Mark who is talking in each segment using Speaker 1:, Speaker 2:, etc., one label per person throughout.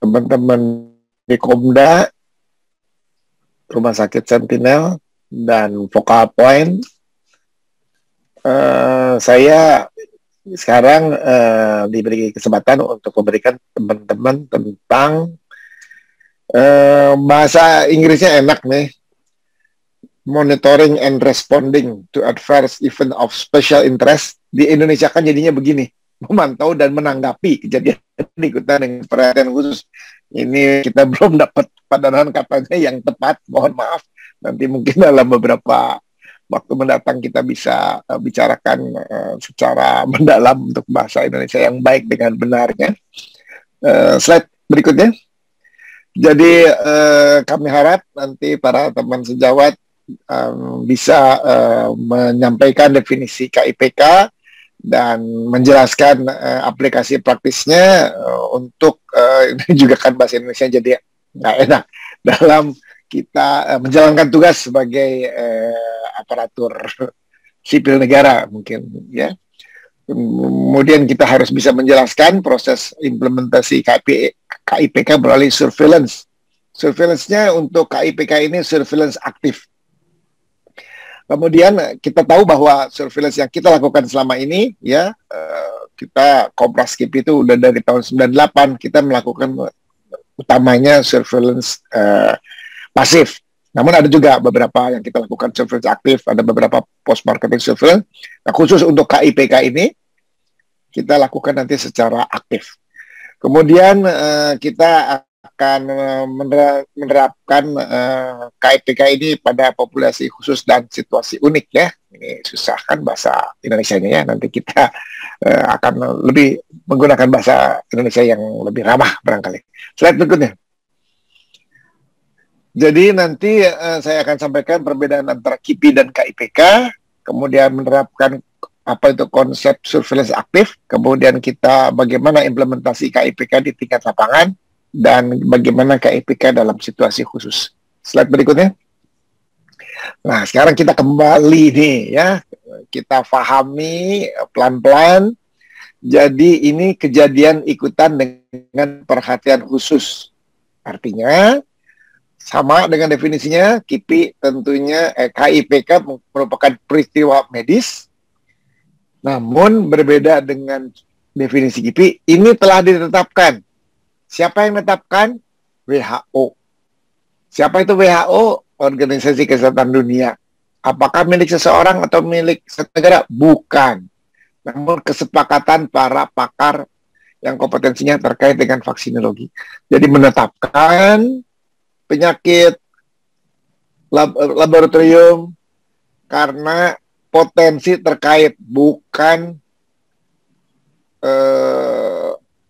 Speaker 1: teman-teman di Komda, Rumah Sakit Sentinel, dan Focal Point. Saya sekarang diberi kesempatan untuk memberikan teman-teman tentang bahasa Inggrisnya enak nih. Monitoring and responding to adverse event of special interest. Di Indonesia kan jadinya begini, memantau dan menanggapi kejadian ikutan dengan perhatian khusus. Ini kita belum dapat padanan katanya yang tepat, mohon maaf. Nanti mungkin dalam beberapa waktu mendatang kita bisa bicarakan secara mendalam untuk bahasa Indonesia yang baik dengan benarnya. Slide berikutnya. Jadi kami harap nanti para teman sejawat bisa menyampaikan definisi KIPK dan menjelaskan aplikasi praktisnya untuk ini juga kan bahasa Indonesia jadi nggak enak dalam kita menjalankan tugas sebagai aparatur sipil negara mungkin ya. Kemudian kita harus bisa menjelaskan proses implementasi KIPK melalui surveillance. Surveillance-nya untuk KIPK ini surveillance aktif. Kemudian kita tahu bahwa surveillance yang kita lakukan selama ini, ya, kita Kompas KIP itu udah dari tahun 98 kita melakukan utamanya surveillance pasif. Namun ada juga beberapa yang kita lakukan surveillance aktif, ada beberapa post-marketing surveillance. Nah, khusus untuk KIPK ini, kita lakukan nanti secara aktif. Kemudian kita akan menerapkan KIPK ini pada populasi khusus dan situasi unik ya. Ini susah kan bahasa Indonesianya ya. Nanti kita akan lebih menggunakan bahasa Indonesia yang lebih ramah barangkali. Slide berikutnya. Jadi nanti saya akan sampaikan perbedaan antara KIPI dan KIPK, kemudian menerapkan apa itu konsep surveillance aktif, kemudian kita bagaimana implementasi KIPK di tingkat lapangan, dan bagaimana KIPK dalam situasi khusus. Slide berikutnya. Nah, sekarang kita kembali nih ya, kita pahami pelan-pelan. Jadi ini kejadian ikutan dengan perhatian khusus. Artinya, sama dengan definisinya, KIPI tentunya KIPK merupakan peristiwa medis, namun berbeda dengan definisi KIPI, ini telah ditetapkan. Siapa yang menetapkan? WHO. Siapa itu WHO? Organisasi Kesehatan Dunia. Apakah milik seseorang atau milik satu negara? Bukan. Namun kesepakatan para pakar yang kompetensinya terkait dengan vaksinologi. Jadi menetapkan penyakit laboratorium karena potensi terkait, bukan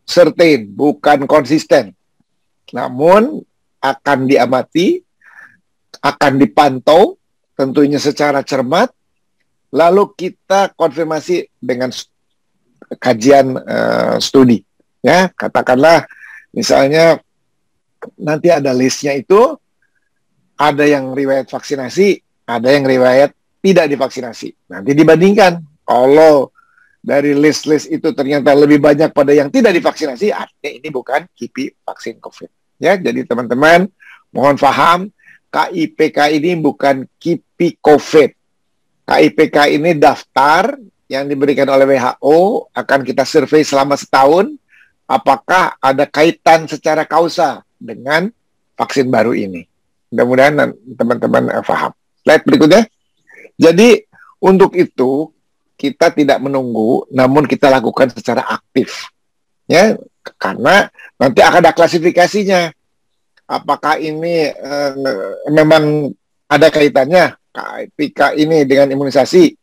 Speaker 1: certain, bukan konsisten. Namun akan diamati, akan dipantau, tentunya secara cermat, lalu kita konfirmasi dengan kajian studi. Ya, katakanlah misalnya nanti ada listnya itu, ada yang riwayat vaksinasi, ada yang riwayat tidak divaksinasi. Nanti dibandingkan, kalau dari list-list itu ternyata lebih banyak pada yang tidak divaksinasi, artinya ini bukan KIPI vaksin COVID. Ya, jadi teman-teman mohon paham, KIPK ini bukan KIPI COVID. KIPK ini daftar yang diberikan oleh WHO, akan kita survei selama setahun, apakah ada kaitan secara kausa dengan vaksin baru ini. Mudah-mudahan teman-teman paham. Slide berikutnya. Jadi untuk itu kita tidak menunggu, namun kita lakukan secara aktif. Ya, karena nanti akan ada klasifikasinya. Apakah ini memang ada kaitannya KIPK ini dengan imunisasi?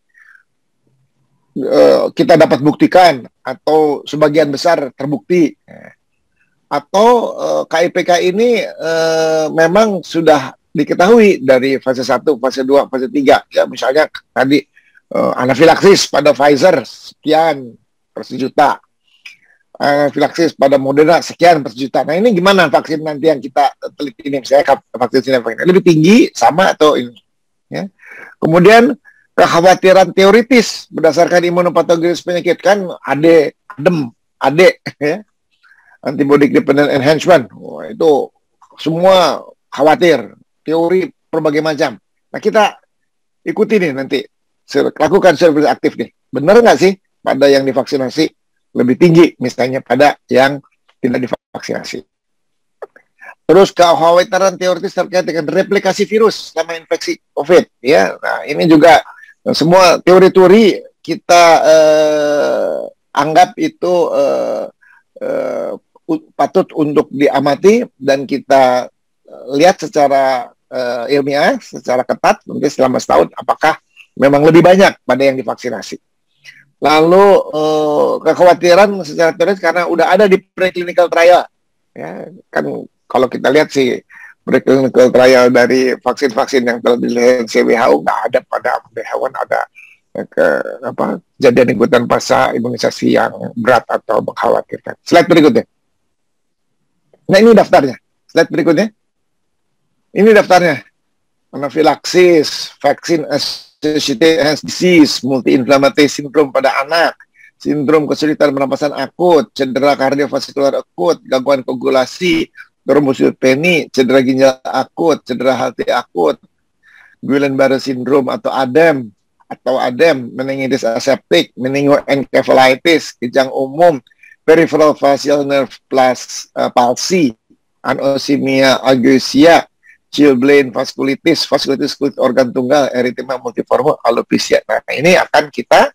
Speaker 1: Kita dapat buktikan atau sebagian besar terbukti. Atau KIPK ini memang sudah diketahui dari fase 1, fase 2, fase 3. Ya, misalnya tadi anafilaksis pada Pfizer sekian per sejuta. Anafilaksis pada Moderna sekian per sejuta. Nah, ini gimana vaksin nanti yang kita teliti ini? Misalnya vaksin Sinovac lebih tinggi sama atau ini? Ya. Kemudian kekhawatiran teoritis berdasarkan imunopatogenis penyakit kan adem, ya. antibody dependent enhancement. Wah, itu semua khawatir, teori berbagai macam. Nah, kita ikuti nih nanti, lakukan survei aktif nih. Benar nggak sih pada yang divaksinasi lebih tinggi, misalnya pada yang tidak divaksinasi. Terus kekhawatiran teoritis terkait dengan replikasi virus selama infeksi COVID. Ya, nah ini juga semua teori-teori kita anggap itu patut untuk diamati dan kita lihat secara ilmiah, secara ketat, mungkin selama setahun, apakah memang lebih banyak pada yang divaksinasi. Lalu kekhawatiran secara teoritis karena udah ada di preclinical trial, ya kan. Kalau kita lihat sih preclinical trial dari vaksin-vaksin yang telah dilihat WHO, nggak ada pada hewan ada kejadian ikutan fase imunisasi yang berat atau mengkhawatirkan. Slide berikutnya. Nah ini daftarnya. Slide berikutnya. Ini daftarnya. Anafilaksis, vaksin associated disease, multi-inflammatory syndrome pada anak, sindrom kesulitan pernapasan akut, cedera kardiovaskular akut, gangguan koagulasi, trombositopenia, cedera ginjal akut, cedera hati akut, Guillain-Barré syndrome atau ADEM, meningitis aseptik, meningoencephalitis, kejang umum, peripheral facial nerve palsy, anosmia agusia, chilblain vasculitis, vaskulitis kulit organ tunggal, erythema multiforme, alopecia. Nah, ini akan kita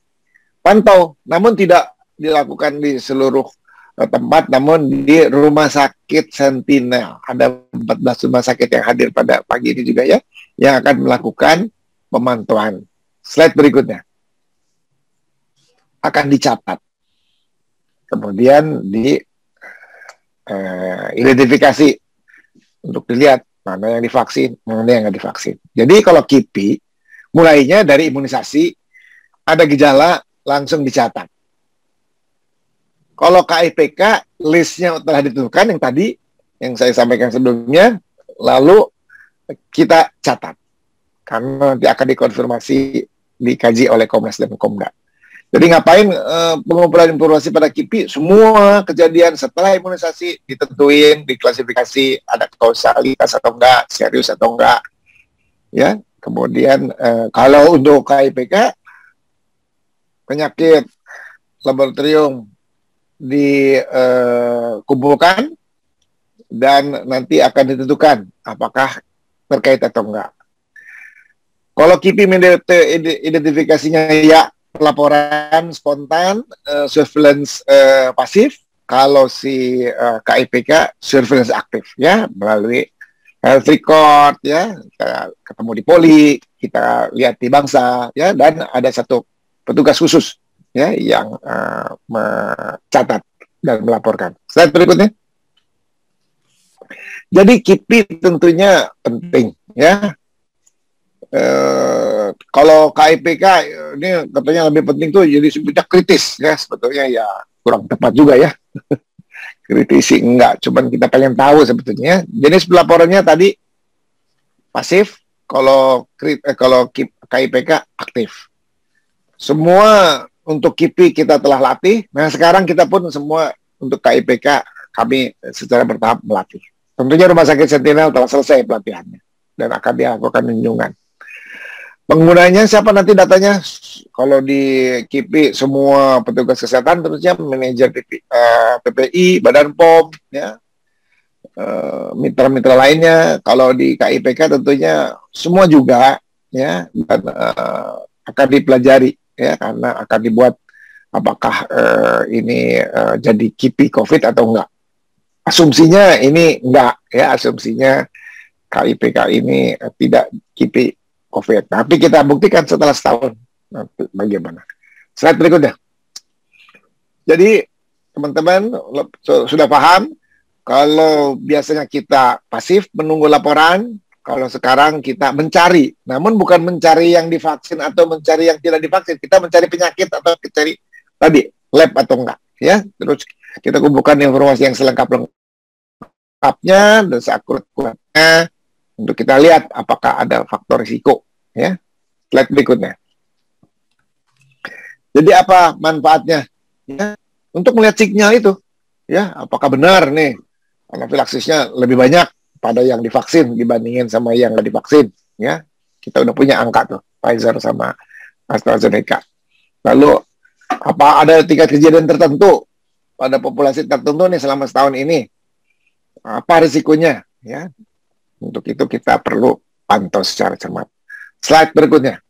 Speaker 1: pantau, namun tidak dilakukan di seluruh tempat, namun di Rumah Sakit Sentinel. Ada 14 rumah sakit yang hadir pada pagi ini juga ya, yang akan melakukan pemantauan. Slide berikutnya. Akan dicatat. Kemudian identifikasi untuk dilihat mana yang divaksin, mana yang nggak divaksin. Jadi kalau KIPI, mulainya dari imunisasi, ada gejala, langsung dicatat. Kalau KIPK, listnya telah ditentukan yang tadi, yang saya sampaikan sebelumnya, lalu kita catat. Karena nanti akan dikonfirmasi, dikaji oleh Komnas dan Komda. Jadi ngapain pengumpulan informasi pada KIPI, semua kejadian setelah imunisasi ditentuin, diklasifikasi, ada kausalitas atau enggak, serius atau enggak. Ya, kemudian kalau untuk KIPK, penyakit laboratorium dikumpulkan dan nanti akan ditentukan apakah terkait atau enggak. Kalau KIPI identifikasinya ya pelaporan spontan, surveillance pasif. Kalau si KIPK surveillance aktif ya, melalui health record ya, kita ketemu di poli, kita lihat di bangsa ya, dan ada satu petugas khusus ya yang mencatat dan melaporkan. Slide berikutnya. Jadi KIPI tentunya penting ya. Kalau KIPK ini katanya lebih penting tuh jadi sebutnya kritis ya, sebetulnya ya kurang tepat juga ya. Kritisi enggak, cuman kita pengen tahu sebetulnya. Jenis pelaporannya tadi pasif, kalau KIPK aktif. Semua untuk KIPI kita telah latih. Nah, sekarang kita pun semua untuk KIPK kami secara bertahap melatih. Tentunya Rumah Sakit Sentinel telah selesai pelatihannya dan akan dilakukan junjungan. Penggunanya siapa nanti datanya? Kalau di KIPI semua petugas kesehatan, tentunya manajer PPI, Badan POM, ya, mitra-mitra lainnya. Kalau di KIPK tentunya semua juga, ya, dan akan dipelajari, ya, karena akan dibuat apakah ini jadi KIPI COVID atau enggak. Asumsinya ini enggak, ya, asumsinya KIPK ini tidak KIPI COVID. Tapi kita buktikan setelah setahun nanti bagaimana. Slide berikutnya. Jadi teman-teman sudah paham kalau biasanya kita pasif menunggu laporan, kalau sekarang kita mencari, namun bukan mencari yang divaksin atau mencari yang tidak divaksin, kita mencari penyakit atau mencari tadi lab atau enggak, ya. Terus kita kumpulkan informasi yang selengkap-lengkapnya dan seakurat-akuratnya untuk kita lihat apakah ada faktor risiko, ya. Slide berikutnya. Jadi apa manfaatnya? Ya, untuk melihat sinyal itu. ya, apakah benar nih anafilaksisnya lebih banyak pada yang divaksin dibandingin sama yang nggak divaksin, ya. Kita udah punya angka tuh, Pfizer sama AstraZeneca. Lalu, apa ada tingkat kejadian tertentu pada populasi tertentu nih selama setahun ini? Apa risikonya? Ya, untuk itu kita perlu pantau secara cermat. Slide berikutnya.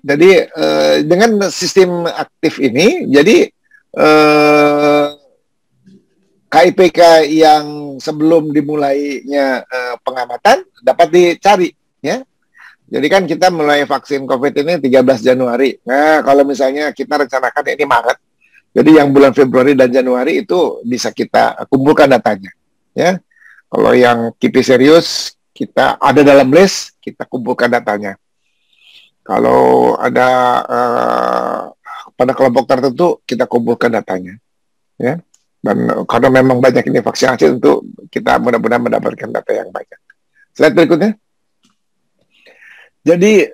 Speaker 1: Jadi dengan sistem aktif ini, jadi KIPK yang sebelum dimulainya pengamatan dapat dicari, ya. Jadi kan kita mulai vaksin COVID ini 13 Januari. Nah, kalau misalnya kita rencanakan ini Maret, jadi yang bulan Februari dan Januari itu bisa kita kumpulkan datanya, ya. Kalau yang KIPI serius, kita ada dalam list, kita kumpulkan datanya. Kalau ada pada kelompok tertentu, kita kumpulkan datanya, ya. Dan karena memang banyak ini vaksinasi, tentu kita mudah-mudahan mendapatkan data yang banyak. Slide berikutnya. Jadi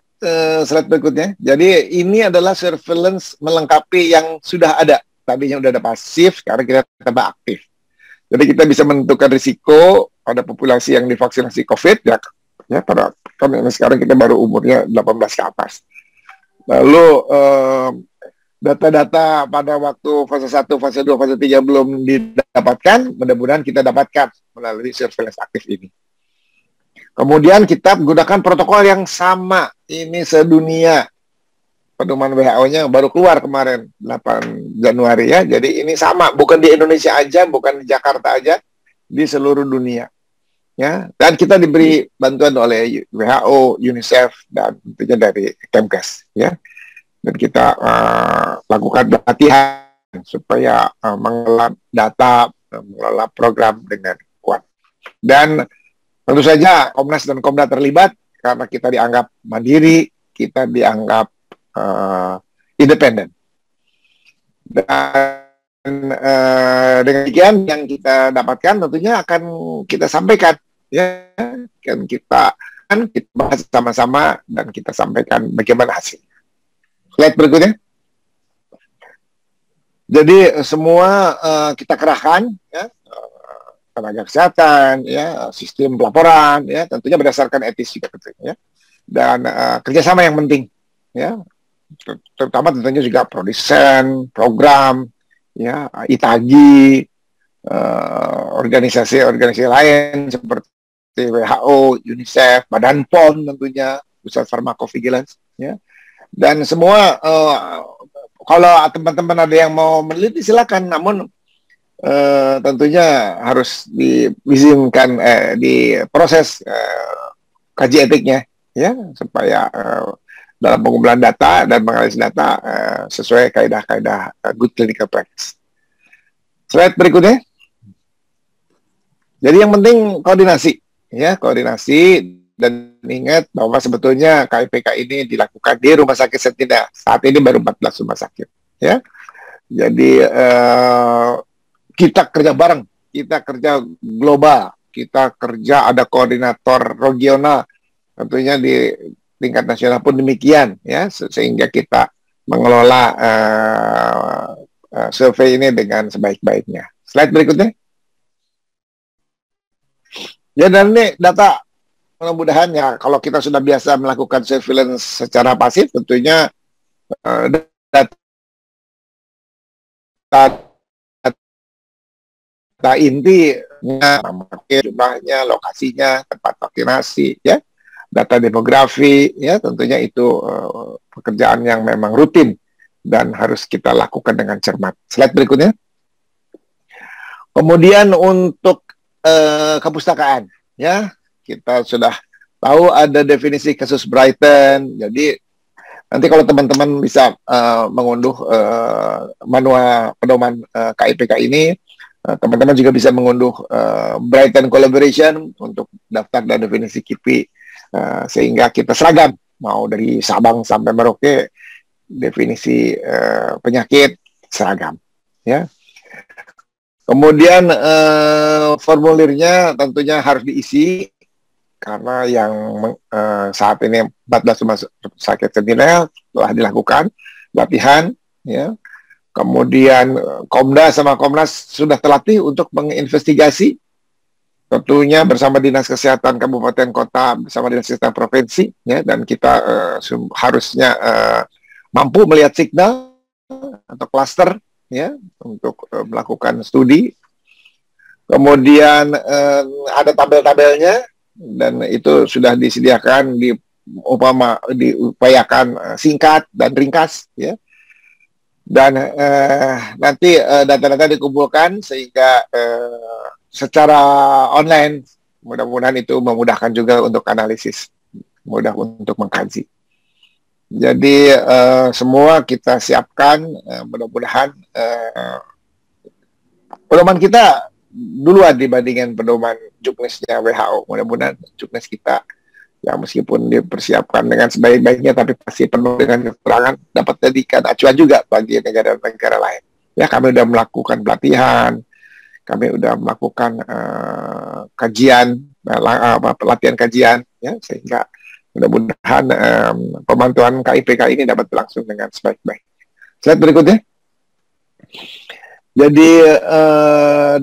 Speaker 1: slide berikutnya. Jadi ini adalah surveillance melengkapi yang sudah ada. Tadinya sudah ada pasif, sekarang kita tambah aktif. Jadi kita bisa menentukan risiko pada populasi yang divaksinasi COVID, ya pada kan sekarang kita baru umurnya 18 ke atas. Lalu data-data pada waktu fase 1, fase 2, fase 3 belum didapatkan, mudah-mudahan kita dapatkan melalui surveillance aktif ini. Kemudian kita menggunakan protokol yang sama, ini sedunia. Pedoman WHO-nya baru keluar kemarin, 8 Januari ya. Jadi ini sama, bukan di Indonesia aja, bukan di Jakarta aja, di seluruh dunia. Ya, dan kita diberi bantuan oleh WHO, UNICEF, dan tentunya dari Kemkes. Ya. Dan kita lakukan pelatihan supaya mengelola data, mengelola program dengan kuat. Dan tentu saja Komnas dan Komda terlibat karena kita dianggap mandiri, kita dianggap independen. Dan dengan demikian yang kita dapatkan tentunya akan kita sampaikan, ya, kan kita bahas sama-sama dan kita sampaikan bagaimana hasilnya. Slide berikutnya. Jadi semua kita kerahkan, ya, tenaga kesehatan, ya, sistem pelaporan, ya, tentunya berdasarkan etis juga tentunya, ya, dan kerjasama yang penting, ya, terutama tentunya juga produsen, program, ya, ITAGI, organisasi-organisasi lain seperti WHO, UNICEF, Badan POM tentunya, Pusat Farmakovigilance, ya, dan semua kalau teman-teman ada yang mau meneliti silakan, namun tentunya harus diizinkan diproses kaji etiknya, ya, supaya dalam pengumpulan data dan menganalisis data sesuai kaidah-kaidah good clinical practice. Slide berikutnya. Jadi yang penting koordinasi, ya, koordinasi, dan ingat bahwa sebetulnya KIPK ini dilakukan di Rumah Sakit Sentinel. Saat ini baru 14 rumah sakit, ya. Jadi kita kerja bareng, kita kerja global, kita kerja ada koordinator regional, tentunya di tingkat nasional pun demikian, ya, sehingga kita mengelola survei ini dengan sebaik-baiknya. Slide berikutnya. Ya, dan ini data mudah-mudahan, ya, kalau kita sudah biasa melakukan surveillance secara pasif, tentunya data intinya, jumlahnya, lokasinya, tempat vaksinasi, ya, data demografi, ya, tentunya itu pekerjaan yang memang rutin dan harus kita lakukan dengan cermat. Slide berikutnya. Kemudian untuk kepustakaan, ya, kita sudah tahu ada definisi kasus Brighton. Jadi nanti kalau teman-teman bisa mengunduh manual pedoman KIPK ini, teman-teman juga bisa mengunduh Brighton Collaboration untuk daftar dan definisi KIPI, sehingga kita seragam, mau dari Sabang sampai Merauke, definisi penyakit seragam, ya. Kemudian formulirnya tentunya harus diisi, karena yang saat ini 14 rumah sakit sentinel telah dilakukan latihan, ya. Kemudian Komda sama Komnas sudah terlatih untuk menginvestigasi, tentunya bersama Dinas Kesehatan Kabupaten Kota, bersama Dinas Kesehatan Provinsi, ya, dan kita harusnya mampu melihat signal atau klaster, ya, untuk melakukan studi. Kemudian ada tabel-tabelnya, dan itu sudah disediakan, diupayakan singkat dan ringkas, ya. Dan nanti data-data dikumpulkan sehingga secara online, mudah-mudahan itu memudahkan juga untuk analisis, mudah untuk mengkaji. Jadi semua kita siapkan, mudah-mudahan pedoman kita duluan dibandingkan pedoman juknisnya WHO. Mudah-mudahan juknis kita, ya meskipun dipersiapkan dengan sebaik-baiknya, tapi pasti penuh dengan kekurangan, dapat jadikan acuan juga bagi negara-negara lain. Ya, kami sudah melakukan pelatihan, kami sudah melakukan pelatihan kajian, ya, sehingga mudah-mudahan pemantauan KIPK ini dapat berlangsung dengan sebaik-baiknya. Slide berikutnya. Jadi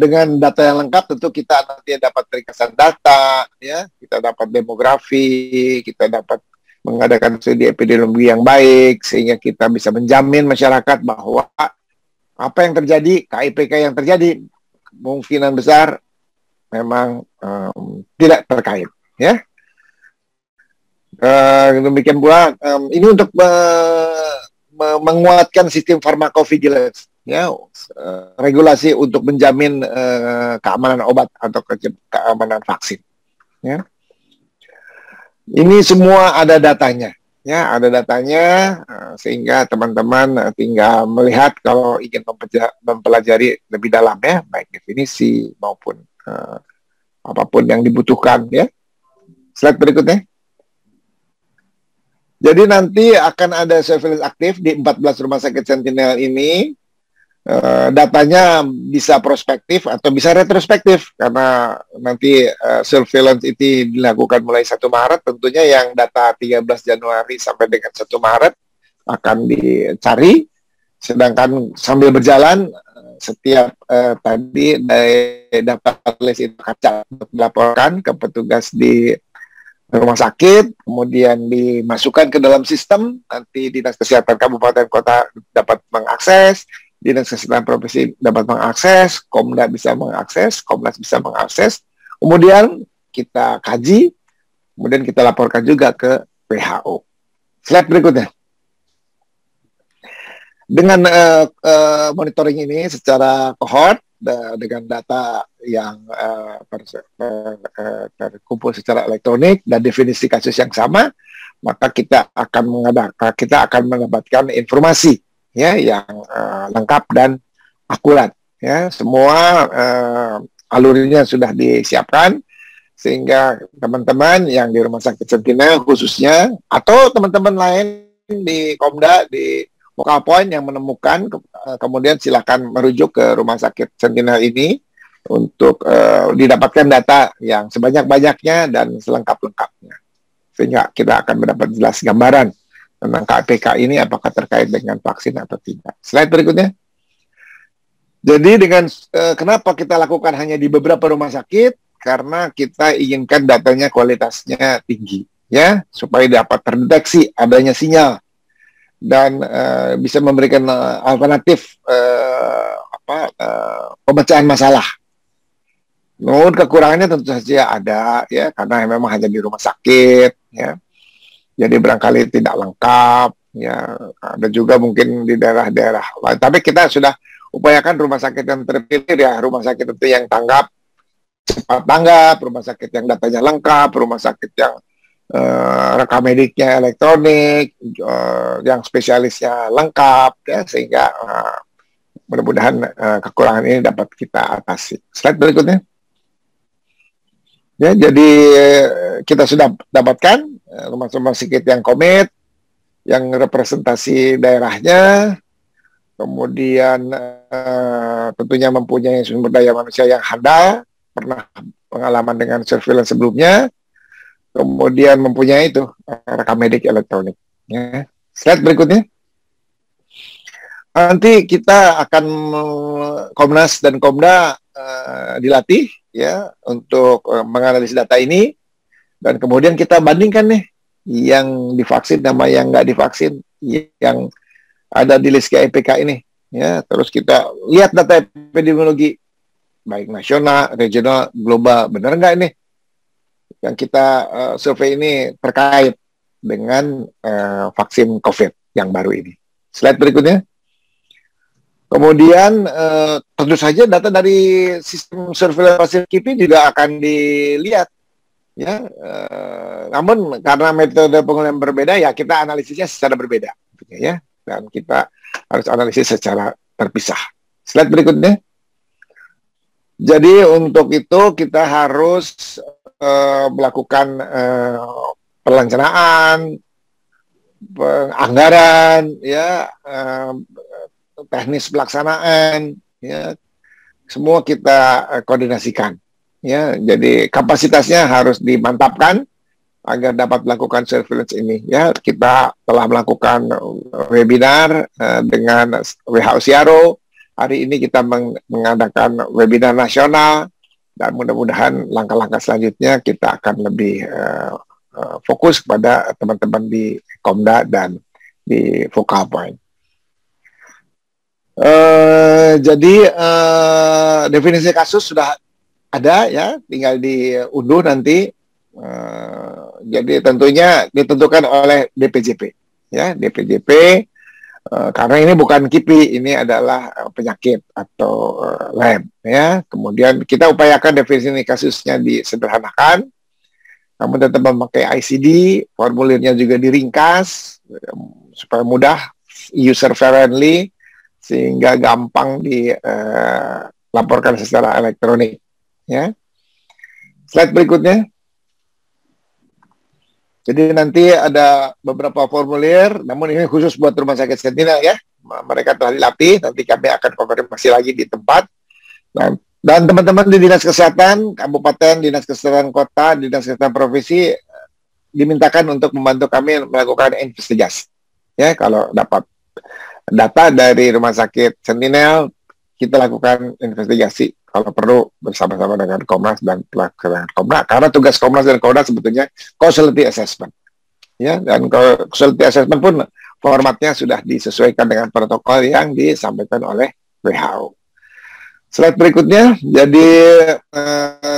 Speaker 1: dengan data yang lengkap tentu kita nanti dapat ringkasan data, ya, kita dapat demografi, kita dapat mengadakan studi epidemiologi yang baik sehingga kita bisa menjamin masyarakat bahwa apa yang terjadi, KIPK yang terjadi kemungkinan besar memang tidak terkait, ya. Demikian pula ini untuk menguatkan sistem pharmacovigilance, ya, regulasi untuk menjamin keamanan obat atau keamanan vaksin, ya. Ini semua ada datanya, ya, ada datanya, sehingga teman-teman tinggal melihat kalau ingin mempelajari lebih dalam, ya, baik definisi maupun apapun yang dibutuhkan, ya. Slide berikutnya. Jadi nanti akan ada surveillance aktif di 14 rumah sakit Sentinel ini. Datanya bisa prospektif atau bisa retrospektif, karena nanti surveillance itu dilakukan mulai 1 Maret. Tentunya yang data 13 Januari sampai dengan 1 Maret akan dicari. Sedangkan sambil berjalan, setiap tadi data list itu akan dilaporkan ke petugas di rumah sakit, kemudian dimasukkan ke dalam sistem, nanti Dinas Kesehatan Kabupaten Kota dapat mengakses, Dinas Kesehatan Provinsi dapat mengakses, Komda bisa mengakses, Komnas bisa mengakses, kemudian kita kaji, kemudian kita laporkan juga ke WHO. Slide berikutnya. Dengan monitoring ini secara cohort, dengan data yang terkumpul secara elektronik dan definisi kasus yang sama, maka kita akan mendapatkan informasi, ya, yang lengkap dan akurat, ya. Semua alurnya sudah disiapkan sehingga teman-teman yang di Rumah Sakit Sentinel khususnya, atau teman-teman lain di Komda, di Focal Point yang menemukan, kemudian silakan merujuk ke Rumah Sakit Sentinel ini untuk didapatkan data yang sebanyak-banyaknya dan selengkap-lengkapnya, sehingga kita akan mendapat jelas gambaran tentang KIPK ini apakah terkait dengan vaksin atau tidak. Slide berikutnya. Jadi dengan kenapa kita lakukan hanya di beberapa rumah sakit? Karena kita inginkan datanya kualitasnya tinggi, ya, supaya dapat terdeteksi adanya sinyal dan bisa memberikan alternatif pemecahan masalah. Namun kekurangannya tentu saja ada, ya, karena memang hanya di rumah sakit, ya. Jadi barangkali tidak lengkap, ya. Ada juga mungkin di daerah-daerah lain. Tapi kita sudah upayakan rumah sakit yang terpilih, ya, rumah sakit itu yang cepat tanggap, rumah sakit yang datanya lengkap, rumah sakit yang rekam mediknya elektronik, yang spesialisnya lengkap, ya, sehingga mudah-mudahan kekurangan ini dapat kita atasi. Slide berikutnya. Ya, jadi kita sudah dapatkan rumah sakit yang komit, yang representasi daerahnya, kemudian tentunya mempunyai sumber daya manusia yang handal, pernah pengalaman dengan surveillance sebelumnya, kemudian mempunyai itu rekam medik elektronik, ya. Slide berikutnya. Nanti kita akan Komnas dan Komda dilatih ya untuk menganalisis data ini, dan kemudian kita bandingkan nih yang divaksin sama yang nggak divaksin yang ada di list KIPK ini ya. Terus kita lihat data epidemiologi baik nasional, regional, global, benar nggak ini yang kita survei ini terkait dengan vaksin COVID yang baru ini. Slide berikutnya. Kemudian tentu saja data dari sistem surveillance pasif KIPI juga akan dilihat ya. Namun karena metode pengulangan berbeda ya kita analisisnya secara berbeda ya, dan kita harus analisis secara terpisah. Slide berikutnya. Jadi untuk itu kita harus melakukan perencanaan, anggaran ya, teknis pelaksanaan ya, semua kita koordinasikan ya. Jadi kapasitasnya harus dimantapkan agar dapat melakukan surveillance ini ya. Kita telah melakukan webinar dengan WHO Siaro. Hari ini kita mengadakan webinar nasional, dan mudah-mudahan langkah-langkah selanjutnya kita akan lebih fokus kepada teman-teman di Komda dan di Focal Point. Jadi definisi kasus sudah ada ya, tinggal diunduh nanti. Jadi tentunya ditentukan oleh DPJP ya, DPJP karena ini bukan KIPI, ini adalah penyakit atau lab ya. Kemudian kita upayakan definisi kasusnya disederhanakan, namun tetap memakai ICD, formulirnya juga diringkas supaya mudah, user friendly, sehingga gampang dilaporkan secara elektronik ya. Slide berikutnya. Jadi nanti ada beberapa formulir, namun ini khusus buat Rumah Sakit Sentinel ya. Mereka telah dilatih, nanti kami akan konfirmasi lagi di tempat. Dan teman-teman di Dinas Kesehatan Kabupaten, Dinas Kesehatan Kota, Dinas Kesehatan Provinsi dimintakan untuk membantu kami melakukan investigasi. Ya, kalau dapat data dari Rumah Sakit Sentinel, kita lakukan investigasi. Kalau perlu bersama-sama dengan Komnas dan pelaksanaan Komnas, karena tugas Komnas dan Komnas sebetulnya causality assessment. Ya, dan causality assessment pun formatnya sudah disesuaikan dengan protokol yang disampaikan oleh WHO. Slide berikutnya. Jadi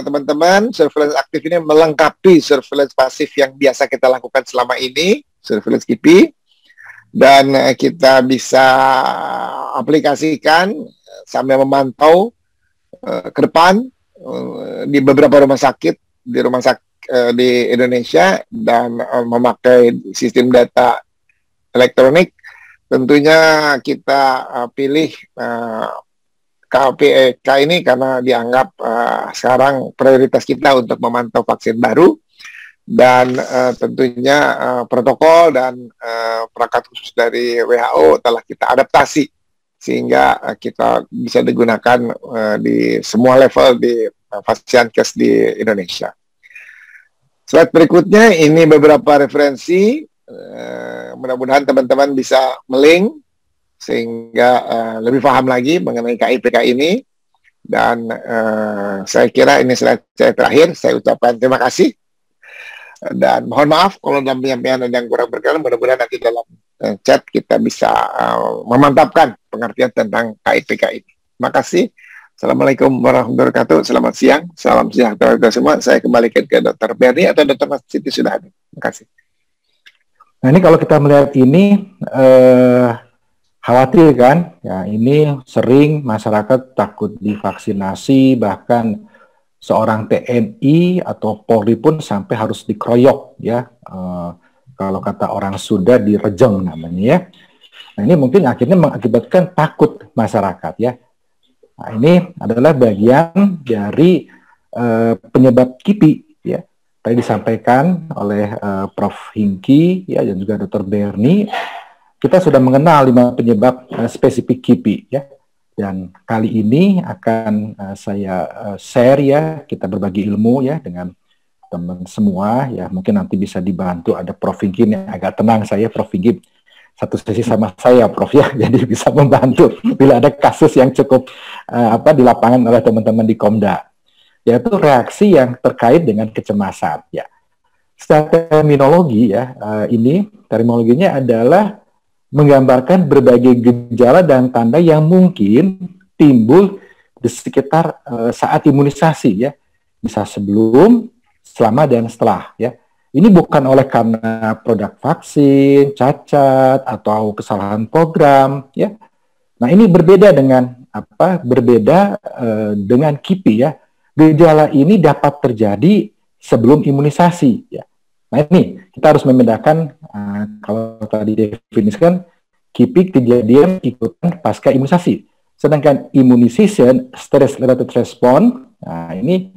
Speaker 1: teman-teman, surveillance aktif ini melengkapi surveillance pasif yang biasa kita lakukan selama ini, surveillance KIPI, dan kita bisa aplikasikan sambil memantau ke depan di beberapa rumah sakit di Indonesia, dan memakai sistem data elektronik. Tentunya kita pilih KPK ini karena dianggap sekarang prioritas kita untuk memantau vaksin baru, dan tentunya protokol dan perangkat khusus dari WHO telah kita adaptasi sehingga kita bisa digunakan di semua level di Fasiankes di Indonesia. Slide berikutnya, ini beberapa referensi, mudah-mudahan teman-teman bisa melink sehingga lebih paham lagi mengenai KIPK ini. Dan saya kira ini slide saya terakhir. Saya ucapkan terima kasih dan mohon maaf kalau dalam penyampaian ada yang kurang berkenan. Mudah-mudahan nanti dalam chat kita bisa memantapkan pengertian tentang KIPK ini. Terima kasih. Assalamualaikum warahmatullahi wabarakatuh. Selamat siang. Salam sejahtera kita semua. Saya kembalikan ke Dr. Berni atau Dr. Mas Siti sudah ada. Terima kasih.
Speaker 2: Nah, ini kalau kita melihat ini khawatir kan? Ya, ini sering masyarakat takut divaksinasi, bahkan seorang TNI atau Polri pun sampai harus dikeroyok ya. Kalau kata orang Sunda direjeng namanya ya. Nah, ini mungkin akhirnya mengakibatkan takut masyarakat ya. Nah, ini adalah bagian dari penyebab KIPI ya. Tadi disampaikan oleh Prof. Hingki ya, dan juga Dr. Berni. Kita sudah mengenal 5 penyebab spesifik KIPI ya. Dan kali ini akan saya share ya, kita berbagi ilmu ya dengan teman semua ya. Mungkin nanti bisa dibantu, ada Prof. Hingki yang agak tenang saya, Prof. Hingki satu sesi sama saya, Prof ya, jadi bisa membantu bila ada kasus yang cukup di lapangan oleh teman-teman di Komda, yaitu reaksi yang terkait dengan kecemasan. Ya, secara terminologi ya, ini terminologinya adalah menggambarkan berbagai gejala dan tanda yang mungkin timbul di sekitar saat imunisasi ya, bisa sebelum, selama dan setelah ya. Ini bukan oleh karena produk vaksin, cacat atau kesalahan program ya. Nah, ini berbeda dengan dengan KIPI ya. Gejala ini dapat terjadi sebelum imunisasi ya. Nah, ini kita harus membedakan kalau tadi definisikan KIPI kejadian ikutan pasca imunisasi. Sedangkan immunization stress related response, nah ini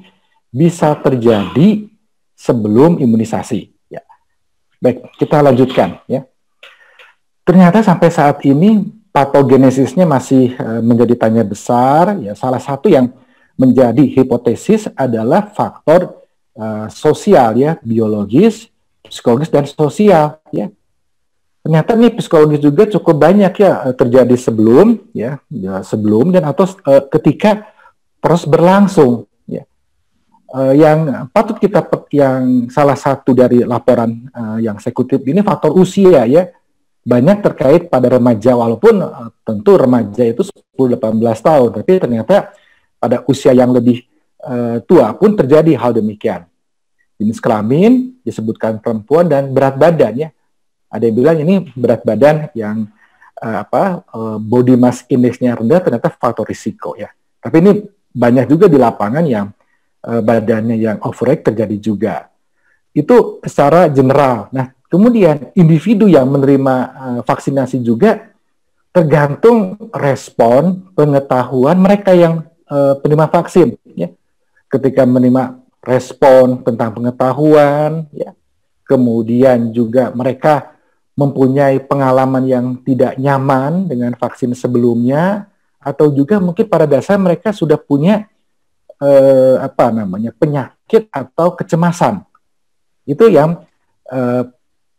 Speaker 2: bisa terjadi sebelum imunisasi. Ya. Baik, kita lanjutkan ya. Ternyata sampai saat ini patogenesisnya masih menjadi tanya besar. Ya, salah satu yang menjadi hipotesis adalah faktor sosial ya, biologis, psikologis dan sosial ya. Ternyata nih psikologis juga cukup banyak ya terjadi sebelum sebelum dan atau ketika proses berlangsung ya. Yang patut kita yang salah satu dari laporan yang saya kutip ini faktor usia ya, banyak terkait pada remaja, walaupun tentu remaja itu 10-18 tahun, tapi ternyata pada usia yang lebih tua pun terjadi hal demikian. Jenis kelamin disebutkan perempuan dan berat badan ya. Ada yang bilang ini berat badan yang body mass index-nya rendah ternyata faktor risiko ya. Tapi ini banyak juga di lapangan yang badannya yang overweight terjadi juga. Itu secara general. Nah, kemudian individu yang menerima vaksinasi juga tergantung respon pengetahuan mereka yang penerima vaksin ya. Ketika menerima respon tentang pengetahuan ya, kemudian juga mereka mempunyai pengalaman yang tidak nyaman dengan vaksin sebelumnya, atau juga mungkin pada dasar mereka sudah punya penyakit atau kecemasan. Itu yang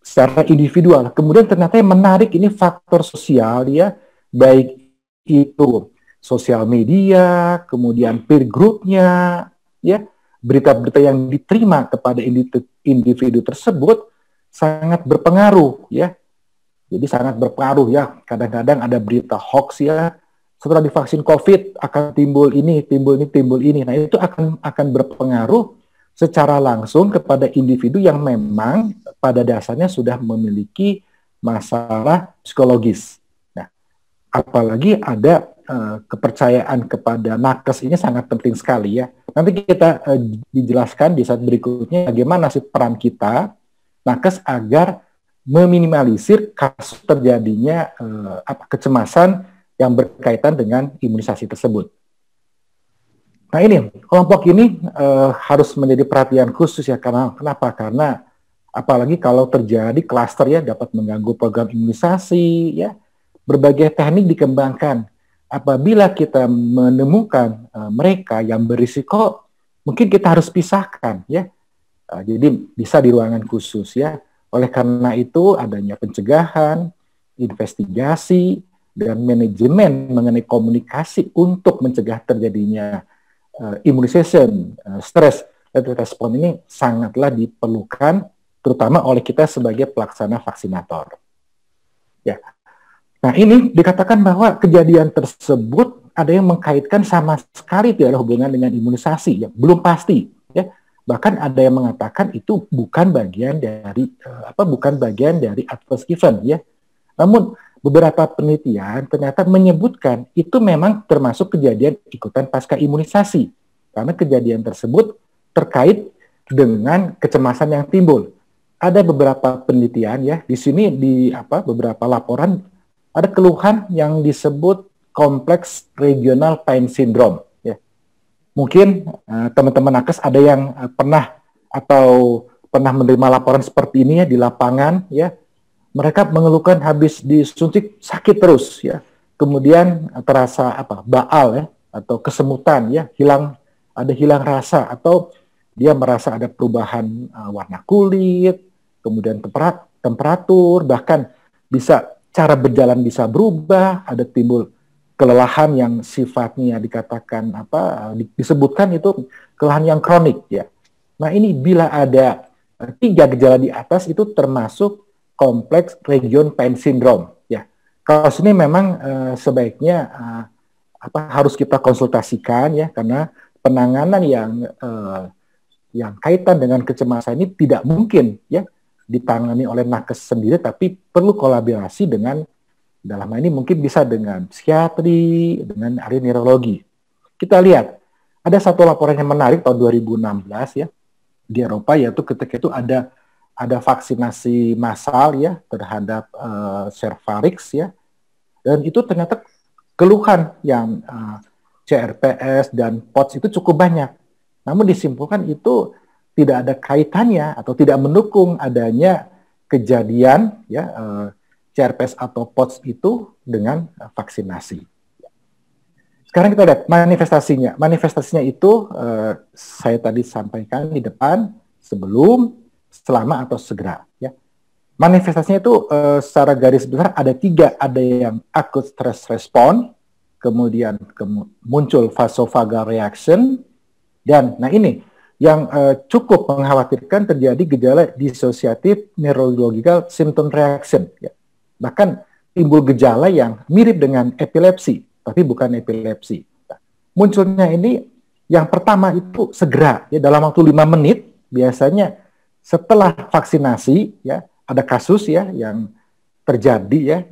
Speaker 2: secara individual. Kemudian ternyata yang menarik ini faktor sosial ya, baik itu sosial media, kemudian peer group-nya ya, berita-berita yang diterima kepada individu tersebut sangat berpengaruh ya. Jadi sangat berpengaruh ya. Kadang-kadang ada berita hoax ya. Setelah divaksin COVID akan timbul ini, timbul ini, timbul ini. Nah, itu akan berpengaruh secara langsung kepada individu yang memang pada dasarnya sudah memiliki masalah psikologis. Nah, apalagi ada kepercayaan kepada nakes ini sangat penting sekali ya. Nanti kita dijelaskan di saat berikutnya bagaimana sih peran kita nakes agar meminimalisir kasus terjadinya kecemasan yang berkaitan dengan imunisasi tersebut. Nah ini, kelompok ini harus menjadi perhatian khusus ya, kenapa? Karena apalagi kalau terjadi klaster ya, dapat mengganggu program imunisasi ya, berbagai teknik dikembangkan. Apabila kita menemukan mereka yang berisiko, mungkin kita harus pisahkan ya. Jadi bisa di ruangan khusus ya. Oleh karena itu adanya pencegahan, investigasi, dan manajemen mengenai komunikasi untuk mencegah terjadinya immunization, stress respon ini sangatlah diperlukan, terutama oleh kita sebagai pelaksana vaksinator. Ya. Nah ini dikatakan bahwa kejadian tersebut ada yang mengkaitkan sama sekali tidak ada hubungan dengan imunisasi, ya belum pasti. Ya. Bahkan ada yang mengatakan itu bukan bagian dari adverse event ya. Namun beberapa penelitian ternyata menyebutkan itu memang termasuk kejadian ikutan pasca imunisasi karena kejadian tersebut terkait dengan kecemasan yang timbul. Ada beberapa penelitian ya di sini beberapa laporan ada keluhan yang disebut kompleks regional pain syndrome. Mungkin teman-teman nakes ada yang pernah menerima laporan seperti ini ya di lapangan ya. Mereka mengeluhkan habis disuntik sakit terus ya. Kemudian terasa baal ya atau kesemutan ya, hilang rasa atau dia merasa ada perubahan warna kulit, kemudian temperatur, bahkan bisa cara berjalan bisa berubah, ada timbul kelelahan yang sifatnya dikatakan disebutkan itu kelelahan yang kronik ya. Nah ini bila ada 3 gejala di atas itu termasuk kompleks region pain syndrome ya. Kalau sini memang sebaiknya harus kita konsultasikan ya, karena penanganan yang kaitan dengan kecemasan ini tidak mungkin ya ditangani oleh nakes sendiri, tapi perlu kolaborasi dengan, dalam hal ini mungkin bisa dengan psikiatri, dengan ahli neurologi. Kita lihat, ada satu laporan yang menarik tahun 2016 ya, di Eropa, yaitu ketika itu ada vaksinasi massal ya terhadap Cervarix ya, dan itu ternyata keluhan yang CRPS dan POTS itu cukup banyak. Namun disimpulkan itu tidak ada kaitannya atau tidak mendukung adanya kejadian ya CRPS atau POTS itu dengan vaksinasi. Sekarang kita lihat manifestasinya. Manifestasinya itu saya tadi sampaikan di depan, sebelum, selama, atau segera. Ya. Manifestasinya itu secara garis besar ada 3. Ada yang acute stress response, kemudian muncul vasovagal reaction, dan nah ini yang cukup mengkhawatirkan, terjadi gejala dissociative neurological symptom reaction. Ya. Bahkan timbul gejala yang mirip dengan epilepsi, tapi bukan epilepsi. Nah, munculnya ini yang pertama itu segera, ya dalam waktu 5 menit, biasanya setelah vaksinasi, ya ada kasus ya yang terjadi ya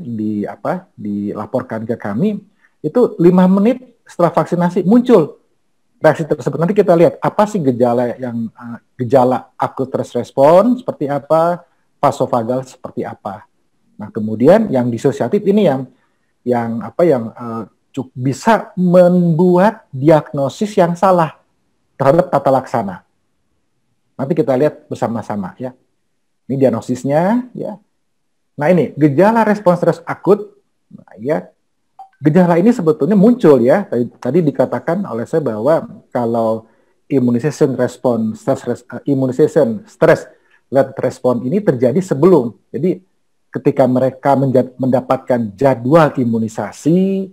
Speaker 2: dilaporkan ke kami, itu 5 menit setelah vaksinasi muncul reaksi tersebut. Nanti kita lihat apa sih gejala acute stress response seperti apa, vasovagal seperti apa. Nah, kemudian yang disosiatif ini yang bisa membuat diagnosis yang salah terhadap tata laksana. Nanti kita lihat bersama-sama ya. Ini diagnosisnya ya. Nah, ini gejala respons stres akut. Nah, ya. Gejala ini sebetulnya muncul ya, tadi dikatakan oleh saya bahwa kalau immunization stress led response ini terjadi sebelum. Jadi ketika mereka mendapatkan jadwal imunisasi,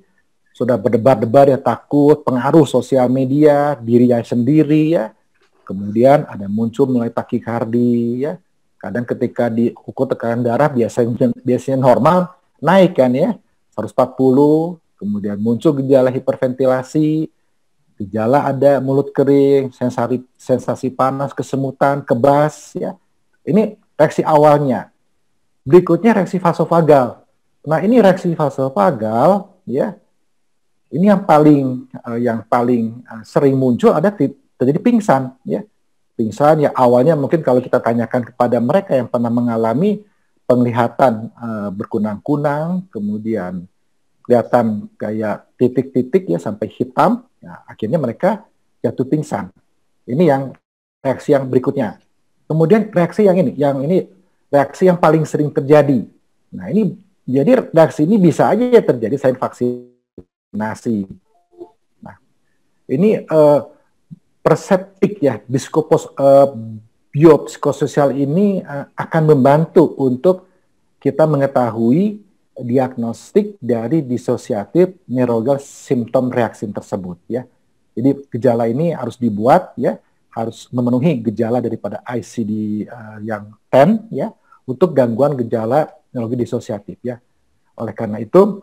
Speaker 2: sudah berdebar-debar ya, takut, pengaruh sosial media, dirinya sendiri ya, kemudian ada muncul mulai takikardi ya, kadang ketika diukur tekanan darah biasanya normal, naik kan ya, 140, kemudian muncul gejala hiperventilasi, gejala ada mulut kering, sensasi panas, kesemutan, kebas, ya. Ini reaksi awalnya. Berikutnya reaksi vasovagal. Nah, ini reaksi vasovagal, ya. Ini yang paling sering muncul ada terjadi pingsan, ya. Pingsan ya awalnya mungkin kalau kita tanyakan kepada mereka yang pernah mengalami penglihatan berkunang-kunang, kemudian kelihatan kayak titik-titik ya sampai hitam, ya, akhirnya mereka jatuh pingsan. Ini yang reaksi yang berikutnya. Kemudian reaksi yang ini reaksi yang paling sering terjadi. Nah ini jadi reaksi ini bisa aja terjadi selain vaksinasi. Nah ini perseptik ya, biopsikososial ini akan membantu untuk kita mengetahui diagnostik dari dissociative neurological symptom reaction tersebut ya. Jadi gejala ini harus dibuat ya, harus memenuhi gejala daripada ICD yang 10 ya untuk gangguan gejala neurologi dissociatif ya. Oleh karena itu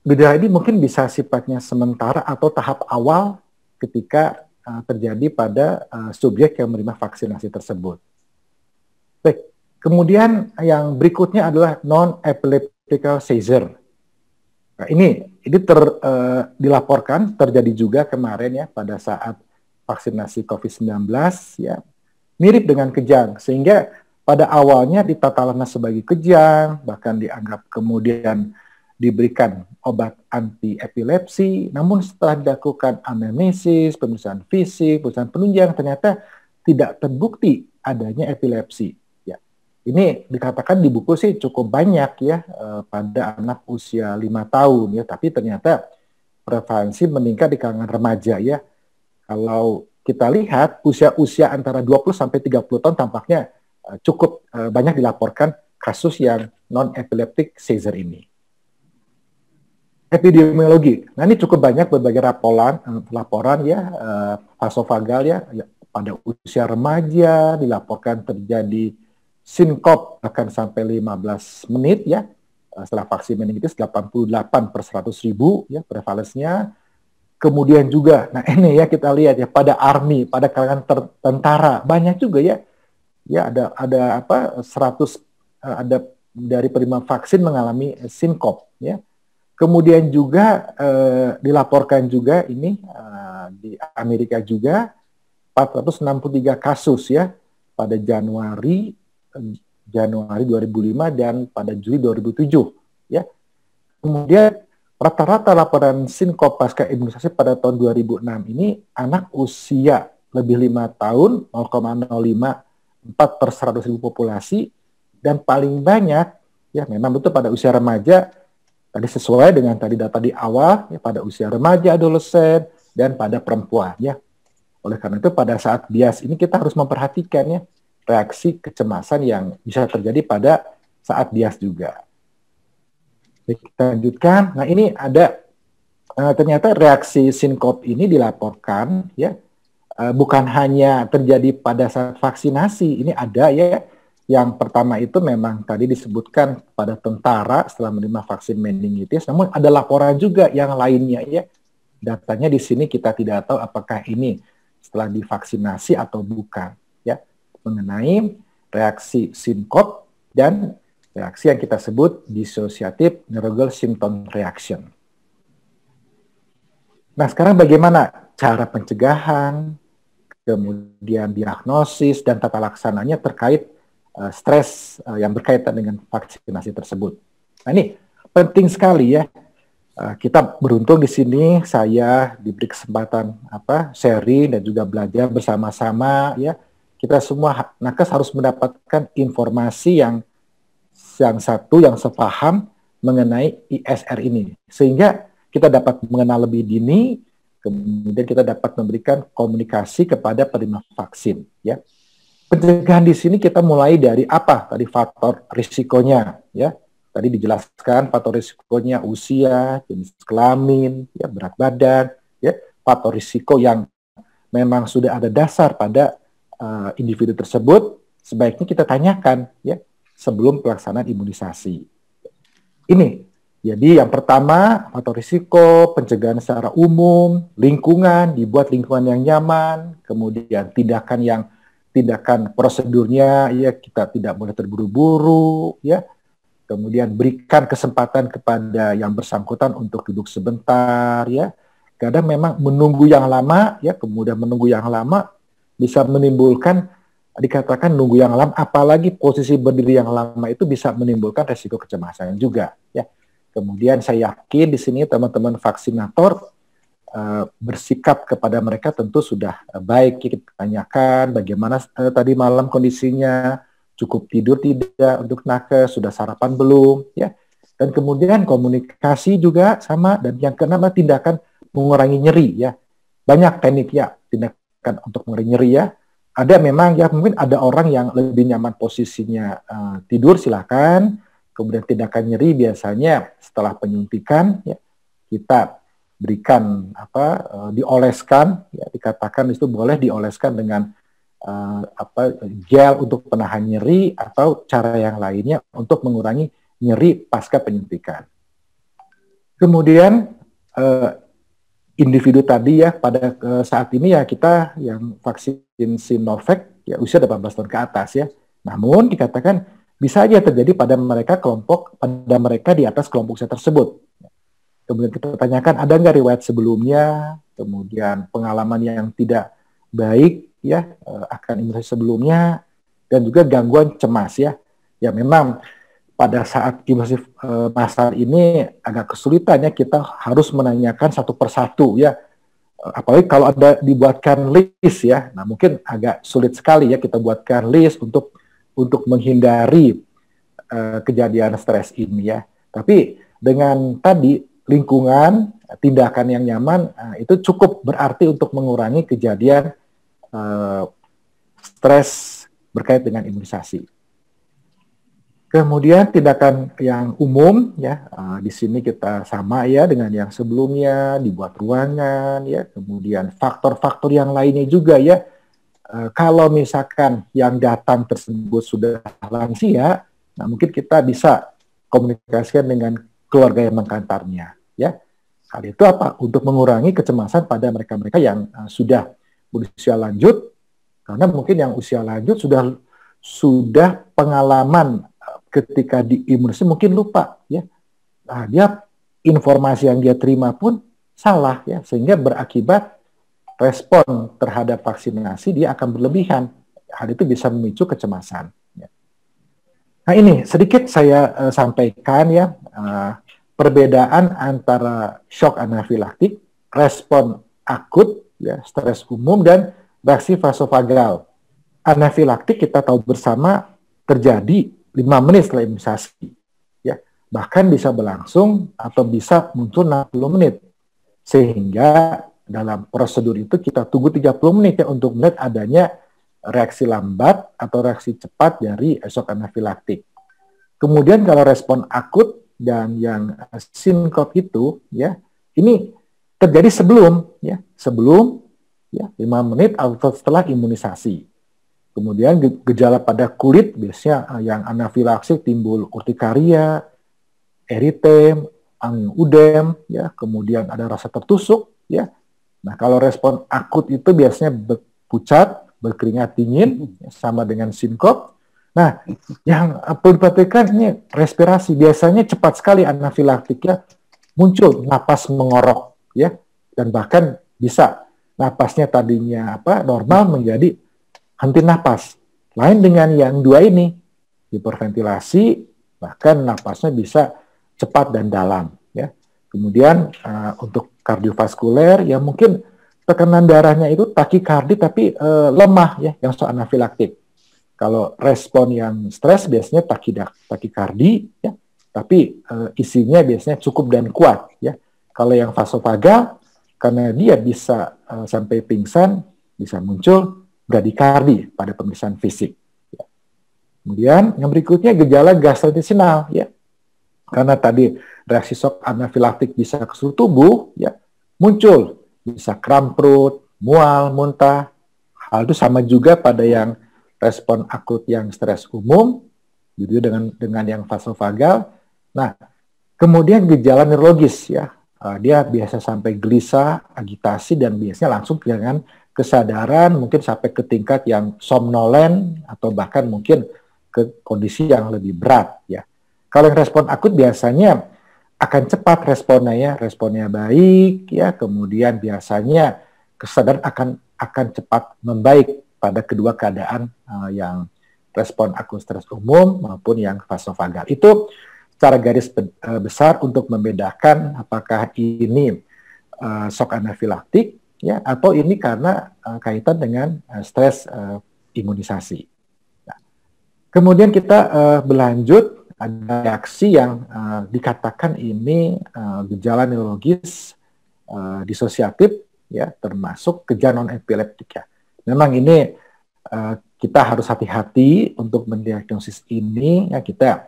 Speaker 2: gejala ini mungkin bisa sifatnya sementara atau tahap awal ketika terjadi pada subjek yang menerima vaksinasi tersebut. Baik, kemudian yang berikutnya adalah non-epileptical seizure. Nah, ini dilaporkan terjadi juga kemarin ya pada saat vaksinasi COVID-19 ya, mirip dengan kejang, sehingga pada awalnya ditatakan sebagai kejang, bahkan dianggap kemudian diberikan obat anti epilepsi, namun setelah dilakukan anamnesis, pemeriksaan fisik, pemeriksaan penunjang, ternyata tidak terbukti adanya epilepsi. Ya, ini dikatakan di buku sih cukup banyak ya pada anak usia 5 tahun ya, tapi ternyata prevalensi meningkat di kalangan remaja ya. Kalau kita lihat usia antara 20 sampai 30 tahun tampaknya cukup banyak dilaporkan kasus yang non-epileptic seizure ini. epidemiologi. Nah, ini cukup banyak berbagai laporan ya, vasovagal ya, pada usia remaja dilaporkan terjadi sinkop bahkan sampai 15 menit ya, setelah vaksin meningitis 88/100.000 ya prevalensinya. Kemudian juga, nah ini ya kita lihat ya pada army, pada kalangan tentara banyak juga ya, ada apa 100 ada dari penerima vaksin mengalami sinkop ya. Kemudian juga dilaporkan juga ini di Amerika juga 463 kasus ya pada Januari 2005 dan pada Juli 2007 ya. Kemudian rata-rata laporan sinkop pasca imunisasi pada tahun 2006 ini anak usia lebih 5 tahun 0,05 4/100.000 populasi, dan paling banyak ya memang betul pada usia remaja, tadi sesuai dengan tadi data di awal ya, pada usia remaja, adolesen, dan pada perempuan ya. Oleh karena itu pada saat bias ini kita harus memperhatikan ya reaksi kecemasan yang bisa terjadi pada saat bias juga. Kita lanjutkan. Nah, ini ada ternyata reaksi sinkop ini dilaporkan ya bukan hanya terjadi pada saat vaksinasi. Ini ada ya. Yang pertama itu memang tadi disebutkan pada tentara setelah menerima vaksin meningitis, namun ada laporan juga yang lainnya ya. Datanya di sini kita tidak tahu apakah ini setelah divaksinasi atau bukan ya, mengenai reaksi sinkop dan reaksi yang kita sebut dissociative neurological symptom reaction. Nah, sekarang bagaimana cara pencegahan, kemudian diagnosis dan tata laksananya terkait stres yang berkaitan dengan vaksinasi tersebut. Nah, ini penting sekali ya. Kita beruntung di sini saya diberi kesempatan sharing dan juga belajar bersama-sama ya. Kita semua nakes harus mendapatkan informasi yang sepaham mengenai ISR ini, sehingga kita dapat mengenal lebih dini, kemudian kita dapat memberikan komunikasi kepada penerima vaksin ya. Pencegahan di sini kita mulai dari apa? Tadi faktor risikonya ya. Tadi dijelaskan faktor risikonya usia, jenis kelamin, ya, berat badan, ya, faktor risiko yang memang sudah ada dasar pada individu tersebut, sebaiknya kita tanyakan ya sebelum pelaksanaan imunisasi. Ini, jadi yang pertama faktor risiko, pencegahan secara umum, lingkungan, dibuat lingkungan yang nyaman, kemudian tindakan prosedurnya ya kita tidak boleh terburu-buru ya. Kemudian berikan kesempatan kepada yang bersangkutan untuk duduk sebentar ya. Kadang memang menunggu yang lama ya, kemudian menunggu yang lama bisa menimbulkan, dikatakan nunggu yang lama, apalagi posisi berdiri yang lama itu bisa menimbulkan resiko kecemasan juga ya. Kemudian saya yakin di sini teman-teman vaksinator bersikap kepada mereka tentu sudah baik. Kita tanyakan bagaimana tadi malam kondisinya, cukup tidur tidak untuk nakes, sudah sarapan belum ya. Dan kemudian komunikasi juga sama, dan yang keenam tindakan mengurangi nyeri ya. Banyak teknik ya tindakan untuk mengurangi nyeri ya. Ada memang ya, mungkin ada orang yang lebih nyaman posisinya tidur, silakan. Kemudian tindakan nyeri biasanya setelah penyuntikan ya, kita berikan dioleskan ya, dikatakan itu boleh dioleskan dengan gel untuk penahan nyeri atau cara yang lainnya untuk mengurangi nyeri pasca penyuntikan. Kemudian individu tadi ya pada saat ini ya kita yang vaksin Sinovac ya usia 18 tahun ke atas ya. Namun dikatakan bisa aja terjadi pada mereka di atas kelompok usia tersebut. Kemudian kita tanyakan ada nggak riwayat sebelumnya, kemudian pengalaman yang tidak baik ya akan imunisasi sebelumnya, dan juga gangguan cemas ya. Ya memang pada saat imunisasi massal ini agak kesulitan ya, kita harus menanyakan satu persatu ya. Apalagi kalau ada dibuatkan list ya. Nah, mungkin agak sulit sekali ya kita buatkan list untuk menghindari kejadian stres ini ya. Tapi dengan tadi lingkungan, tindakan yang nyaman itu cukup berarti untuk mengurangi kejadian stres berkait dengan imunisasi. Kemudian tindakan yang umum ya, di sini kita sama ya dengan yang sebelumnya, dibuat ruangan ya, kemudian faktor-faktor yang lainnya juga ya. Kalau misalkan yang datang tersebut sudah lansia, nah mungkin kita bisa komunikasikan dengan keluarga yang mengantarnya ya. Hal itu apa? Untuk mengurangi kecemasan pada mereka-mereka yang sudah berusia lanjut, karena mungkin yang usia lanjut sudah pengalaman ketika diimunisasi mungkin lupa ya. Nah, dia informasi yang dia terima pun salah ya, sehingga berakibat respon terhadap vaksinasi dia akan berlebihan. Hal itu bisa memicu kecemasan. Ya. Nah ini sedikit saya sampaikan ya, perbedaan antara shock anafilaktik, respon akut, ya, stres umum, dan reaksi vasovagal. Anafilaktik kita tahu bersama terjadi 5 menit setelah imunisasi. Ya. Bahkan bisa berlangsung atau bisa muncul 60 menit. Sehingga dalam prosedur itu kita tunggu 30 menit ya untuk melihat adanya reaksi lambat atau reaksi cepat dari shock anafilaktik. Kemudian kalau respon akut dan yang sinkop itu ya, ini terjadi sebelum ya 5 menit atau setelah imunisasi. Kemudian gejala pada kulit biasanya yang anafilaktik timbul urtikaria, eritem, angin udem, ya, kemudian ada rasa tertusuk, ya. Nah, kalau respon akut itu biasanya pucat, berkeringat dingin, ya, sama dengan sinkop. Nah, yang perlu diperhatikan ini respirasi. Biasanya cepat sekali anafilaktiknya muncul napas mengorok, ya, dan bahkan bisa napasnya tadinya normal menjadi henti napas. Lain dengan yang dua ini, hiperventilasi, bahkan napasnya bisa cepat dan dalam. Ya. Kemudian untuk kardiovaskuler, ya mungkin tekanan darahnya itu takikardi tapi lemah, ya, yang anafilaktik. Kalau respon yang stres biasanya takikardi, ya, tapi isinya biasanya cukup dan kuat. Ya. Kalau yang vasovagal, karena dia bisa sampai pingsan, bisa muncul bradikardi pada pemeriksaan fisik. Ya. Kemudian yang berikutnya gejala gastrointestinal, ya. Karena tadi reaksi shock anafilaktik bisa ke seluruh tubuh, ya, muncul bisa kram perut, mual, muntah. Hal itu sama juga pada yang respon akut yang stres umum, gitu dengan yang vasovagal. Nah, kemudian gejala neurologis, ya, dia biasa sampai gelisah, agitasi, dan biasanya langsung dengan kesadaran, mungkin sampai ke tingkat yang somnolen atau bahkan mungkin ke kondisi yang lebih berat, ya. Kalau yang respon akut biasanya akan cepat responnya baik, ya, kemudian biasanya kesadaran akan cepat membaik pada kedua keadaan yang respon akut stres umum maupun yang vasovagal. Itu secara garis besar untuk membedakan apakah ini shock anafilaktik, ya, atau ini karena kaitan dengan stres imunisasi. Nah, kemudian kita berlanjut, ada reaksi yang dikatakan ini gejala neurologis disosiatif, ya, termasuk gejala non-epileptik, ya. Memang ini kita harus hati-hati untuk mendiagnosis ini, ya, kita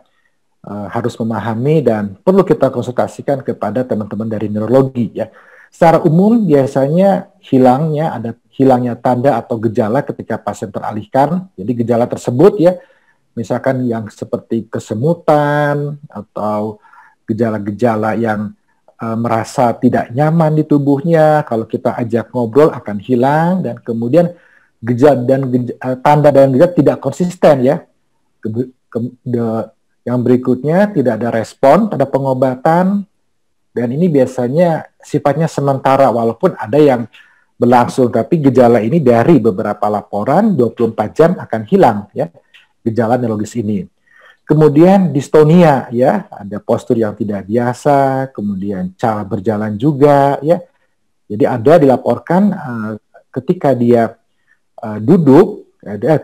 Speaker 2: harus memahami dan perlu kita konsultasikan kepada teman-teman dari neurologi, ya. Secara umum biasanya hilangnya tanda atau gejala ketika pasien teralihkan. Jadi gejala tersebut, ya, misalkan yang seperti kesemutan atau gejala-gejala yang merasa tidak nyaman di tubuhnya, kalau kita ajak ngobrol akan hilang, dan kemudian tanda dan gejala tidak konsisten, ya. Yang berikutnya tidak ada respon pada pengobatan, dan ini biasanya sifatnya sementara walaupun ada yang berlangsung, tapi gejala ini dari beberapa laporan 24 jam akan hilang, ya, gejala neurologis ini. Kemudian distonia, ya, ada postur yang tidak biasa, kemudian cara berjalan juga, ya. Jadi ada dilaporkan ketika dia duduk,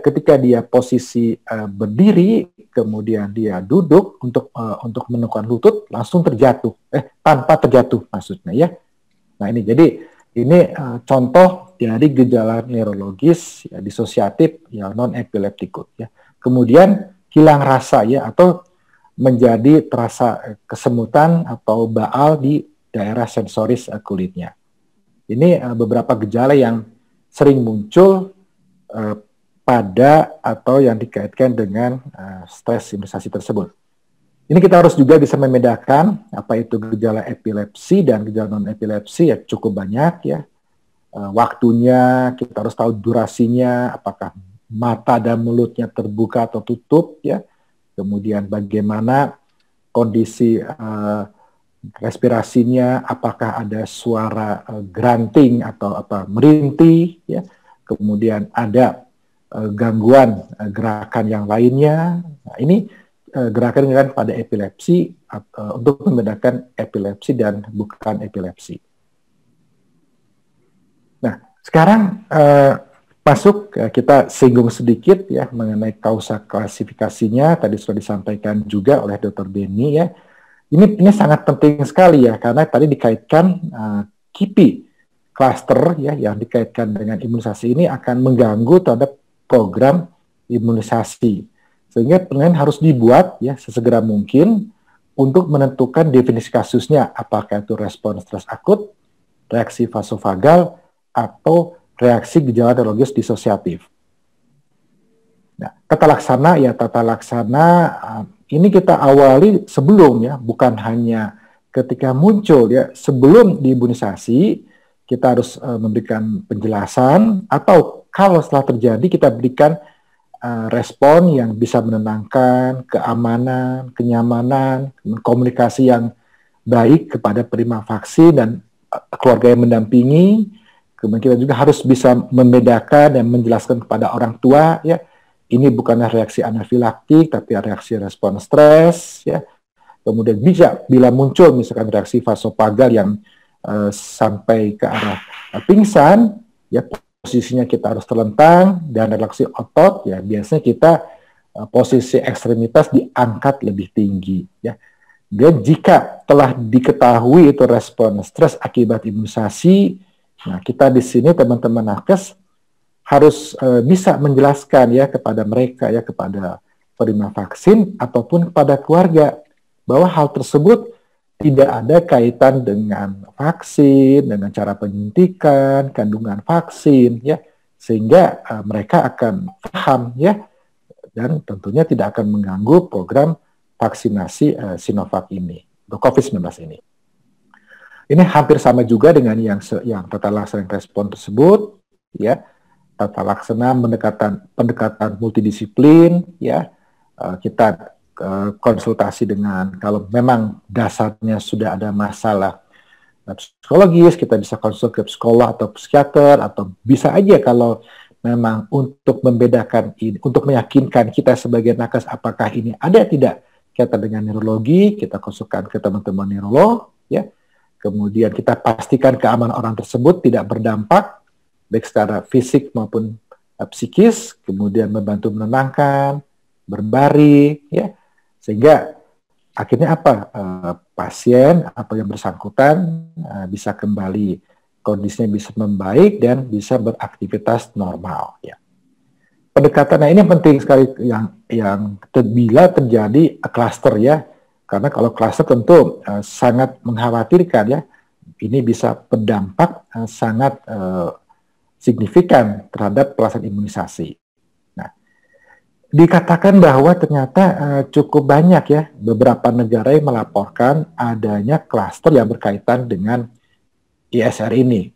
Speaker 2: ketika dia posisi berdiri, kemudian dia duduk untuk menekuk lutut, langsung terjatuh, tanpa terjatuh maksudnya, ya. Nah ini jadi ini contoh dari gejala neurologis, ya, disosiatif, ya, non epileptikut, ya. Kemudian hilang rasa, ya, atau menjadi terasa kesemutan atau baal di daerah sensoris kulitnya. Ini beberapa gejala yang sering muncul pada atau yang dikaitkan dengan stres imunisasi tersebut. Ini kita harus juga bisa membedakan apa itu gejala epilepsi dan gejala non-epilepsi, ya cukup banyak ya. Waktunya, kita harus tahu durasinya, apakah mata dan mulutnya terbuka atau tutup ya. Kemudian bagaimana kondisi respirasinya, apakah ada suara grunting atau merintih ya. Kemudian ada gangguan gerakan yang lainnya. Nah, ini gerakan-gerakan pada epilepsi untuk membedakan epilepsi dan bukan epilepsi. Nah, sekarang masuk kita singgung sedikit ya mengenai kausa klasifikasinya. Tadi sudah disampaikan juga oleh Dr. Benny ya. Ini sangat penting sekali ya, karena tadi dikaitkan KIPI cluster ya yang dikaitkan dengan imunisasi ini akan mengganggu terhadap program imunisasi. Sehingga penelitian harus dibuat ya sesegera mungkin untuk menentukan definisi kasusnya, apakah itu respon stres akut, reaksi vasovagal, atau reaksi gejala neurologis disosiatif. Nah, tata laksana ini kita awali sebelum ya, bukan hanya ketika muncul ya, sebelum diimunisasi kita harus memberikan penjelasan, atau kalau setelah terjadi kita berikan respon yang bisa menenangkan, keamanan, kenyamanan, komunikasi yang baik kepada penerima vaksin dan keluarga yang mendampingi. Kemudian kita juga harus bisa membedakan dan menjelaskan kepada orang tua ya, ini bukanlah reaksi anafilaktik tapi reaksi respon stres ya. Kemudian bisa bila muncul misalkan reaksi vasovagal yang sampai ke arah pingsan ya, posisinya kita harus terlentang, dan relaksi otot ya biasanya kita posisi ekstremitas diangkat lebih tinggi ya. Dan jika telah diketahui itu respon stres akibat imunisasi, nah kita di sini teman-teman nakes harus bisa menjelaskan ya kepada mereka ya, kepada penerima vaksin ataupun kepada keluarga bahwa hal tersebut tidak ada kaitan dengan vaksin, dengan cara penyuntikan, kandungan vaksin, ya, sehingga mereka akan paham, ya, dan tentunya tidak akan mengganggu program vaksinasi Sinovac ini, untuk COVID-19 ini. Ini hampir sama juga dengan yang tata laksana respon tersebut, ya, tata laksana pendekatan multidisiplin, ya, kita konsultasi dengan, kalau memang dasarnya sudah ada masalah psikologis, kita bisa konsul ke psikolog atau psikiater, atau bisa aja kalau memang untuk membedakan ini, untuk meyakinkan kita sebagai nakes apakah ini ada tidak kaitan dengan neurologi, kita konsulkan ke teman-teman neurolog, ya. Kemudian kita pastikan keamanan orang tersebut tidak berdampak baik secara fisik maupun psikis, kemudian membantu menenangkan, berbaring, ya. Sehingga akhirnya apa? Pasien atau yang bersangkutan bisa kembali, kondisinya bisa membaik dan bisa beraktivitas normal. Ya. Pendekatan ini penting sekali yang bila terjadi klaster ya, karena kalau klaster tentu sangat mengkhawatirkan ya. Ini bisa berdampak sangat signifikan terhadap pelaksanaan imunisasi. Dikatakan bahwa ternyata cukup banyak ya beberapa negara yang melaporkan adanya klaster yang berkaitan dengan ISR ini.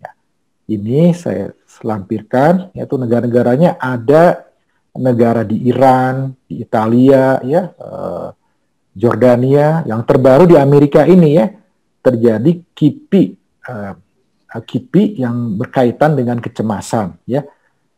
Speaker 2: Ini saya lampirkan, yaitu negara-negaranya ada negara di Iran, di Italia, ya, Jordania, yang terbaru di Amerika ini ya terjadi KIPI yang berkaitan dengan kecemasan ya.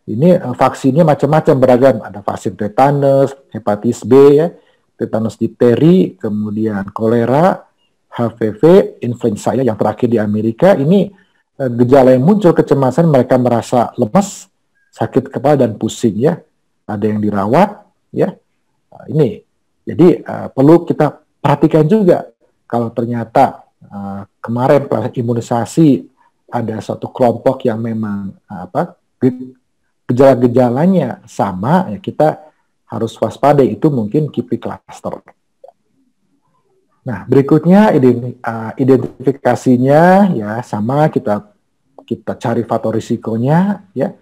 Speaker 2: Ini vaksinnya macam-macam beragam, ada vaksin tetanus, hepatitis B, ya, tetanus difteri, kemudian kolera, HPV, influenza yang terakhir di Amerika. Ini gejala yang muncul kecemasan, mereka merasa lemas, sakit kepala dan pusing ya. Ada yang dirawat ya. Ini jadi perlu kita perhatikan juga kalau ternyata kemarin pelaksanaan imunisasi ada satu kelompok yang memang gejala-gejalanya sama, ya kita harus waspada, itu mungkin KIPI cluster. Nah, berikutnya identifikasinya ya sama kita cari faktor risikonya ya.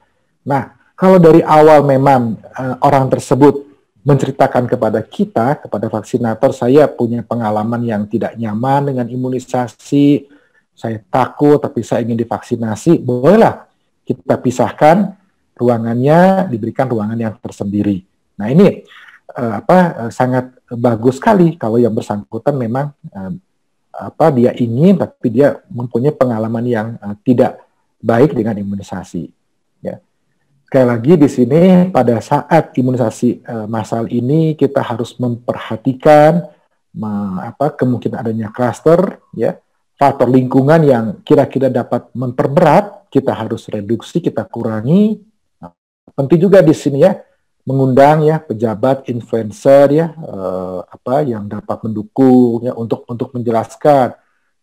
Speaker 2: Nah, kalau dari awal memang orang tersebut menceritakan kepada kita, kepada vaksinator, saya punya pengalaman yang tidak nyaman dengan imunisasi, saya takut tapi saya ingin divaksinasi, bolehlah kita pisahkan ruangannya, diberikan ruangan yang tersendiri. Nah, ini sangat bagus sekali kalau yang bersangkutan memang dia ingin tapi dia mempunyai pengalaman yang tidak baik dengan imunisasi. Ya. Sekali lagi di sini pada saat imunisasi massal ini kita harus memperhatikan kemungkinan adanya klaster, ya, faktor lingkungan yang kira-kira dapat memperberat, kita harus reduksi, kita kurangi. Nah, penting juga di sini ya mengundang ya pejabat, influencer ya yang dapat mendukung ya untuk menjelaskan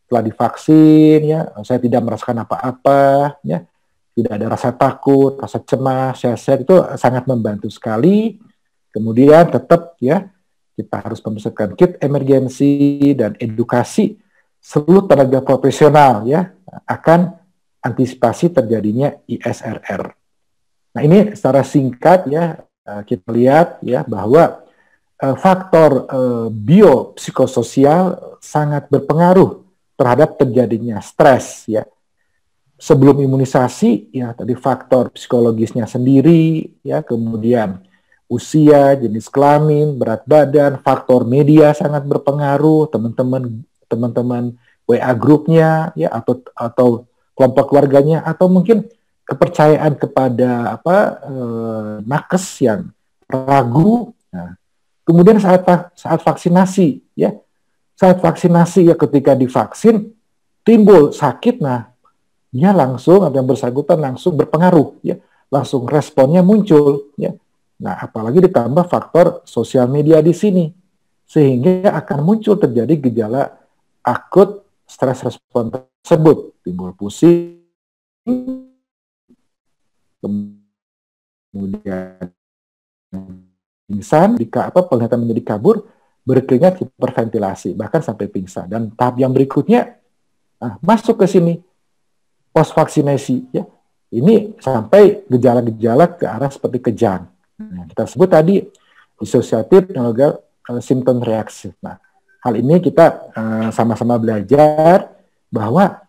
Speaker 2: setelah divaksin ya saya tidak merasakan apa-apa ya, tidak ada rasa takut, rasa cemas, sehat-sehat, itu sangat membantu sekali. Kemudian tetap ya kita harus mempersiapkan kit emergensi dan edukasi seluruh tenaga profesional ya akan antisipasi terjadinya ISRR. Nah, ini secara singkat ya kita lihat ya bahwa faktor biopsikososial sangat berpengaruh terhadap terjadinya stres ya. Sebelum imunisasi ya tadi faktor psikologisnya sendiri ya, kemudian usia, jenis kelamin, berat badan, faktor media sangat berpengaruh, teman-teman WA grupnya ya atau kelompok keluarganya, atau mungkin kepercayaan kepada nakes yang ragu. Nah, kemudian saat vaksinasi ya ketika divaksin timbul sakit, nah dia langsung atau yang bersangkutan langsung berpengaruh ya, langsung responnya muncul ya. Nah, apalagi ditambah faktor sosial media di sini sehingga akan muncul terjadi gejala akut stres respon tersebut, timbul pusing, kemudian pingsan, penglihatan menjadi kabur, berkeringat, hiperventilasi, bahkan sampai pingsan. Dan tahap yang berikutnya masuk ke sini post vaksinasi ya. Ini sampai gejala-gejala ke arah seperti kejang. Nah, kita sebut tadi dissociative neurological symptom reaction. Nah, hal ini kita sama-sama belajar bahwa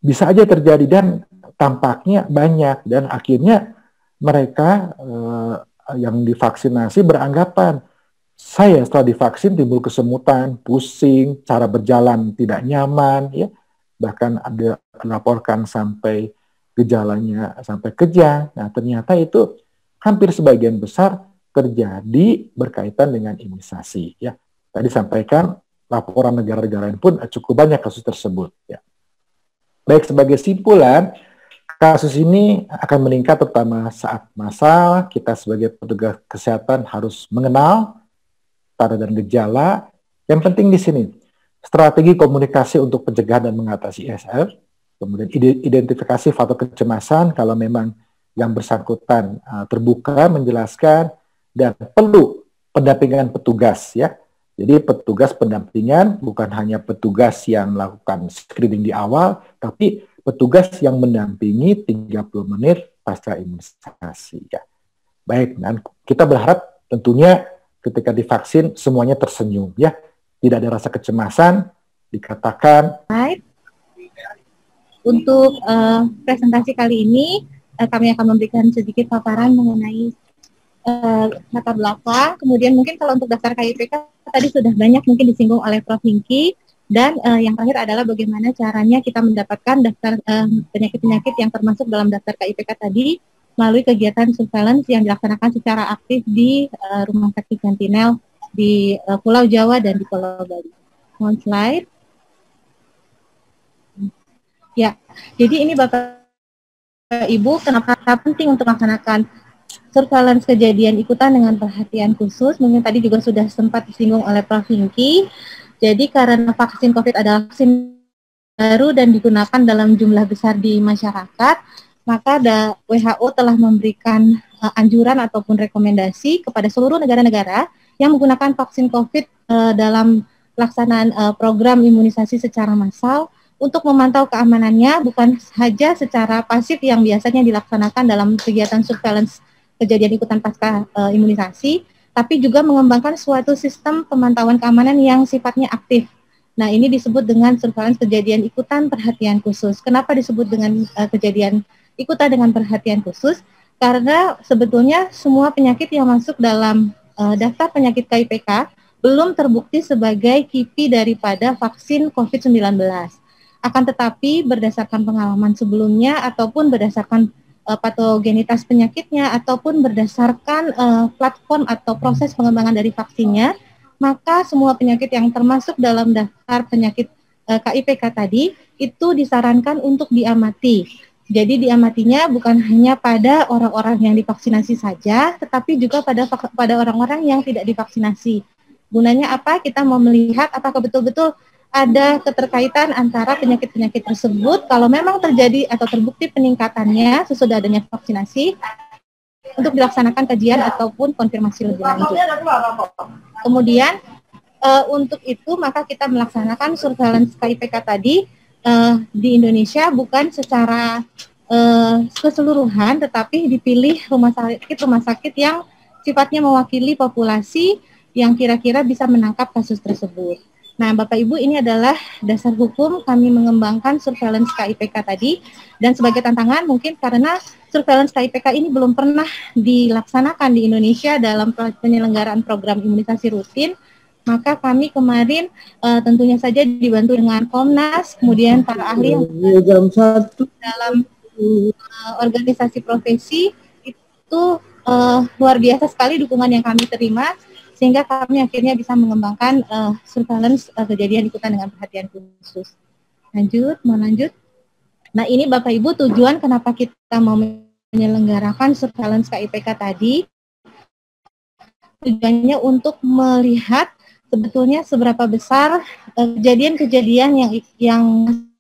Speaker 2: bisa aja terjadi dan tampaknya banyak, dan akhirnya mereka yang divaksinasi beranggapan saya setelah divaksin timbul kesemutan, pusing, cara berjalan tidak nyaman, ya, bahkan ada melaporkan sampai gejalanya sampai kejang. Nah, ternyata itu hampir sebagian besar terjadi berkaitan dengan imunisasi. Ya, tadi sampaikan laporan negara-negara lain pun cukup banyak kasus tersebut. Ya. Baik, sebagai simpulan, kasus ini akan meningkat terutama saat massal. Kita sebagai petugas kesehatan harus mengenal tanda dan gejala. Yang penting di sini, strategi komunikasi untuk pencegahan dan mengatasi ISR, kemudian identifikasi faktor kecemasan kalau memang yang bersangkutan terbuka menjelaskan, dan perlu pendampingan petugas ya. Jadi petugas pendampingan bukan hanya petugas yang melakukan screening di awal, tapi petugas yang mendampingi 30 menit pasca imunisasi ya. Baik, dan kita berharap tentunya ketika divaksin semuanya tersenyum ya. Tidak ada rasa kecemasan, dikatakan.
Speaker 3: Untuk presentasi kali ini kami akan memberikan sedikit paparan mengenai latar belakang. Kemudian mungkin kalau untuk daftar KIPK tadi sudah banyak mungkin disinggung oleh Prof. Hingki. Dan yang terakhir adalah bagaimana caranya kita mendapatkan daftar penyakit-penyakit yang termasuk dalam daftar KIPK tadi melalui kegiatan surveillance yang dilaksanakan secara aktif di Rumah Sakit Sentinel di Pulau Jawa dan di Pulau Bali. Mohon slide. Ya, jadi ini Bapak Ibu, kenapa penting untuk melaksanakan surveillance kejadian ikutan dengan perhatian khusus? Mungkin tadi juga sudah sempat disinggung oleh Prof. Hingki. Jadi karena vaksin COVID adalah vaksin baru dan digunakan dalam jumlah besar di masyarakat, maka WHO telah memberikan anjuran ataupun rekomendasi kepada seluruh negara-negara yang menggunakan vaksin COVID dalam pelaksanaan program imunisasi secara massal untuk memantau keamanannya bukan saja secara pasif yang biasanya dilaksanakan dalam kegiatan surveillance kejadian ikutan pasca imunisasi, tapi juga mengembangkan suatu sistem pemantauan keamanan yang sifatnya aktif. Nah, ini disebut dengan surveillance kejadian ikutan perhatian khusus. Kenapa disebut dengan kejadian ikutan dengan perhatian khusus? Karena sebetulnya semua penyakit yang masuk dalam daftar penyakit KIPK belum terbukti sebagai KIPI daripada vaksin COVID-19. Akan tetapi berdasarkan pengalaman sebelumnya ataupun berdasarkan patogenitas penyakitnya ataupun berdasarkan platform atau proses pengembangan dari vaksinnya, maka semua penyakit yang termasuk dalam daftar penyakit KIPK tadi itu disarankan untuk diamati. Jadi diamatinya bukan hanya pada orang-orang yang divaksinasi saja, tetapi juga pada orang-orang yang tidak divaksinasi. Gunanya apa? Kita mau melihat apakah betul-betul ada keterkaitan antara penyakit-penyakit tersebut. Kalau memang terjadi atau terbukti peningkatannya sesudah adanya vaksinasi, untuk dilaksanakan kajian ataupun konfirmasi lebih lanjut. Kemudian untuk itu maka kita melaksanakan surveillance KIPK tadi di Indonesia bukan secara keseluruhan, tetapi dipilih rumah sakit yang sifatnya mewakili populasi yang kira-kira bisa menangkap kasus tersebut. Nah, Bapak Ibu, ini adalah dasar hukum kami mengembangkan surveillance KIPK tadi, dan sebagai tantangan mungkin karena surveillance KIPK ini belum pernah dilaksanakan di Indonesia dalam penyelenggaraan program imunisasi rutin, maka kami kemarin tentunya saja dibantu dengan Komnas, kemudian para ahli yang dalam organisasi profesi itu luar biasa sekali dukungan yang kami terima, sehingga kami akhirnya bisa mengembangkan surveillance kejadian ikutan dengan perhatian khusus. Mau lanjut. Nah, ini Bapak Ibu tujuan kenapa kita mau menyelenggarakan surveillance KIPK tadi. Tujuannya untuk melihat sebetulnya seberapa besar kejadian-kejadian yang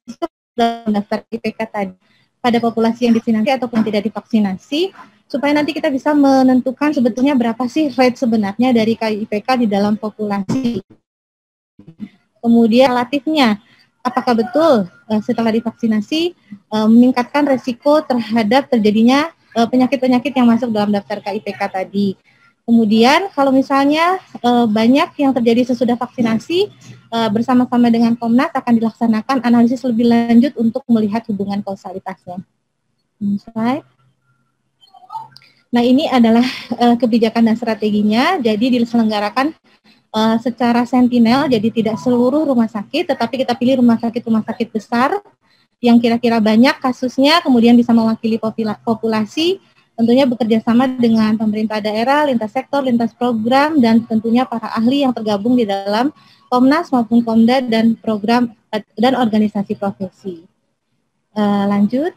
Speaker 3: masuk dalam daftar KIPK tadi pada populasi yang divaksinasi ataupun tidak divaksinasi, supaya nanti kita bisa menentukan sebetulnya berapa sih rate sebenarnya dari KIPK di dalam populasi. Kemudian relatifnya, apakah betul setelah divaksinasi meningkatkan resiko terhadap terjadinya penyakit-penyakit yang masuk dalam daftar KIPK tadi. Kemudian kalau misalnya banyak yang terjadi sesudah vaksinasi, bersama-sama dengan Komnas akan dilaksanakan analisis lebih lanjut untuk melihat hubungan kausalitasnya. Slide. Nah, ini adalah kebijakan dan strateginya. Jadi diselenggarakan secara sentinel, jadi tidak seluruh rumah sakit, tetapi kita pilih rumah sakit besar yang kira-kira banyak kasusnya, kemudian bisa mewakili populasi, tentunya bekerja sama dengan pemerintah daerah, lintas sektor, lintas program, dan tentunya para ahli yang tergabung di dalam Komnas maupun Komda dan program dan organisasi profesi. Lanjut.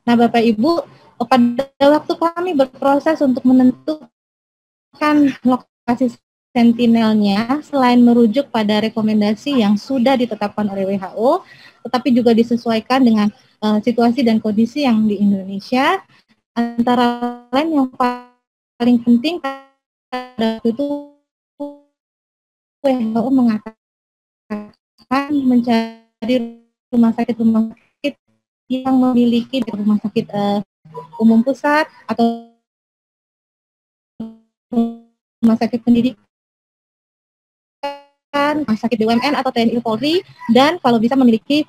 Speaker 3: Nah, Bapak Ibu, pada waktu kami berproses untuk menentukan lokasi sentinelnya, selain merujuk pada rekomendasi yang sudah ditetapkan oleh WHO, tetapi juga disesuaikan dengan situasi dan kondisi yang di Indonesia, antara lain yang paling penting pada waktu itu WHO mengatakan mencari rumah sakit yang memiliki rumah sakit umum pusat atau rumah sakit pendidikan, rumah sakit BUMN atau TNI Polri, dan kalau bisa memiliki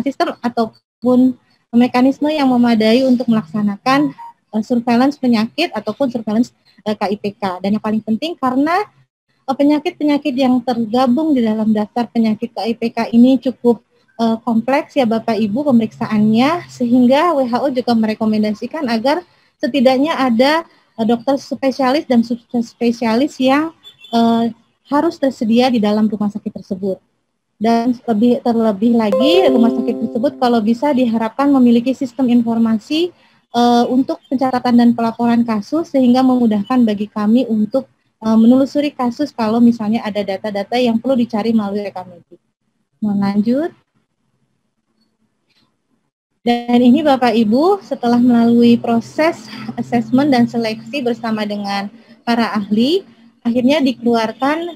Speaker 3: sistem ataupun mekanisme yang memadai untuk melaksanakan surveillance penyakit ataupun surveillance KIPK. Dan yang paling penting karena penyakit-penyakit yang tergabung di dalam daftar penyakit KIPK ini cukup kompleks ya Bapak Ibu pemeriksaannya, sehingga WHO juga merekomendasikan agar setidaknya ada dokter spesialis dan subspesialis yang harus tersedia di dalam rumah sakit tersebut. Dan terlebih lagi rumah sakit tersebut kalau bisa diharapkan memiliki sistem informasi untuk pencatatan dan pelaporan kasus, sehingga memudahkan bagi kami untuk menelusuri kasus kalau misalnya ada data-data yang perlu dicari melalui rekam medik. Mau lanjut. Dan ini Bapak Ibu setelah melalui proses assessment dan seleksi bersama dengan para ahli, akhirnya dikeluarkan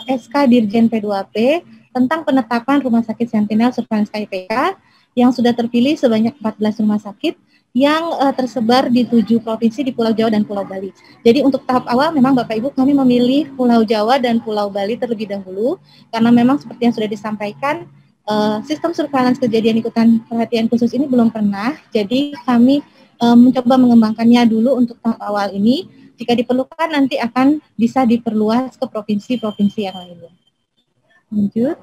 Speaker 3: SK Dirjen P2P tentang penetapan Rumah Sakit Sentinel Surveillance KIPK yang sudah terpilih sebanyak 14 rumah sakit yang tersebar di 7 provinsi di Pulau Jawa dan Pulau Bali. Jadi untuk tahap awal memang Bapak Ibu kami memilih Pulau Jawa dan Pulau Bali terlebih dahulu karena memang seperti yang sudah disampaikan sistem surveillance kejadian ikutan perhatian khusus ini belum pernah. Jadi kami mencoba mengembangkannya dulu untuk tahap awal ini. Jika diperlukan nanti akan bisa diperluas ke provinsi-provinsi yang lainnya. Lanjut.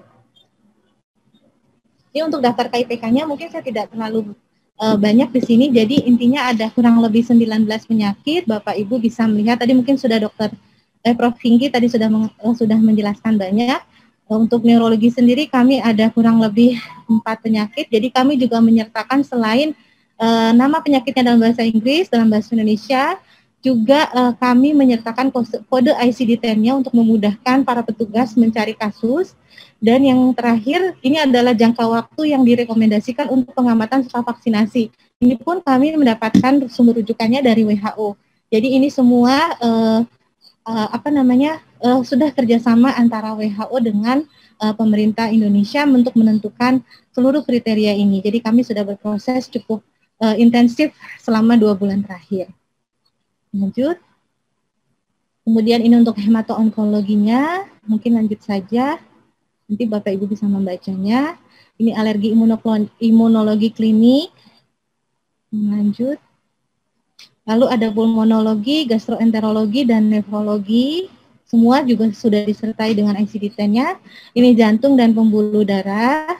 Speaker 3: Ini untuk daftar KIPK-nya mungkin saya tidak terlalu banyak di sini. Jadi intinya ada kurang lebih 19 penyakit. Bapak Ibu bisa melihat tadi mungkin sudah Prof. Hinggi tadi sudah menjelaskan banyak. Untuk neurologi sendiri kami ada kurang lebih 4 penyakit. Jadi kami juga menyertakan selain nama penyakitnya dalam bahasa Inggris, dalam bahasa Indonesia, juga kami menyertakan kode ICD-10-nya untuk memudahkan para petugas mencari kasus. Dan yang terakhir, ini adalah jangka waktu yang direkomendasikan untuk pengamatan serta vaksinasi. Ini pun kami mendapatkan sumber rujukannya dari WHO. Jadi ini semua sudah kerjasama antara WHO dengan pemerintah Indonesia untuk menentukan seluruh kriteria ini. Jadi kami sudah berproses cukup intensif selama 2 bulan terakhir. Lanjut. Kemudian ini untuk hemato-onkologinya, mungkin lanjut saja. Nanti Bapak Ibu bisa membacanya. Ini alergi imunologi klinik. Lanjut. Lalu ada pulmonologi, gastroenterologi, dan nefrologi. Semua juga sudah disertai dengan ICD-10-nya. Ini jantung dan pembuluh darah.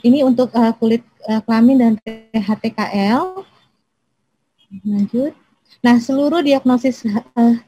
Speaker 3: Ini untuk kulit kelamin dan THTKL. Lanjut. Nah, seluruh diagnosis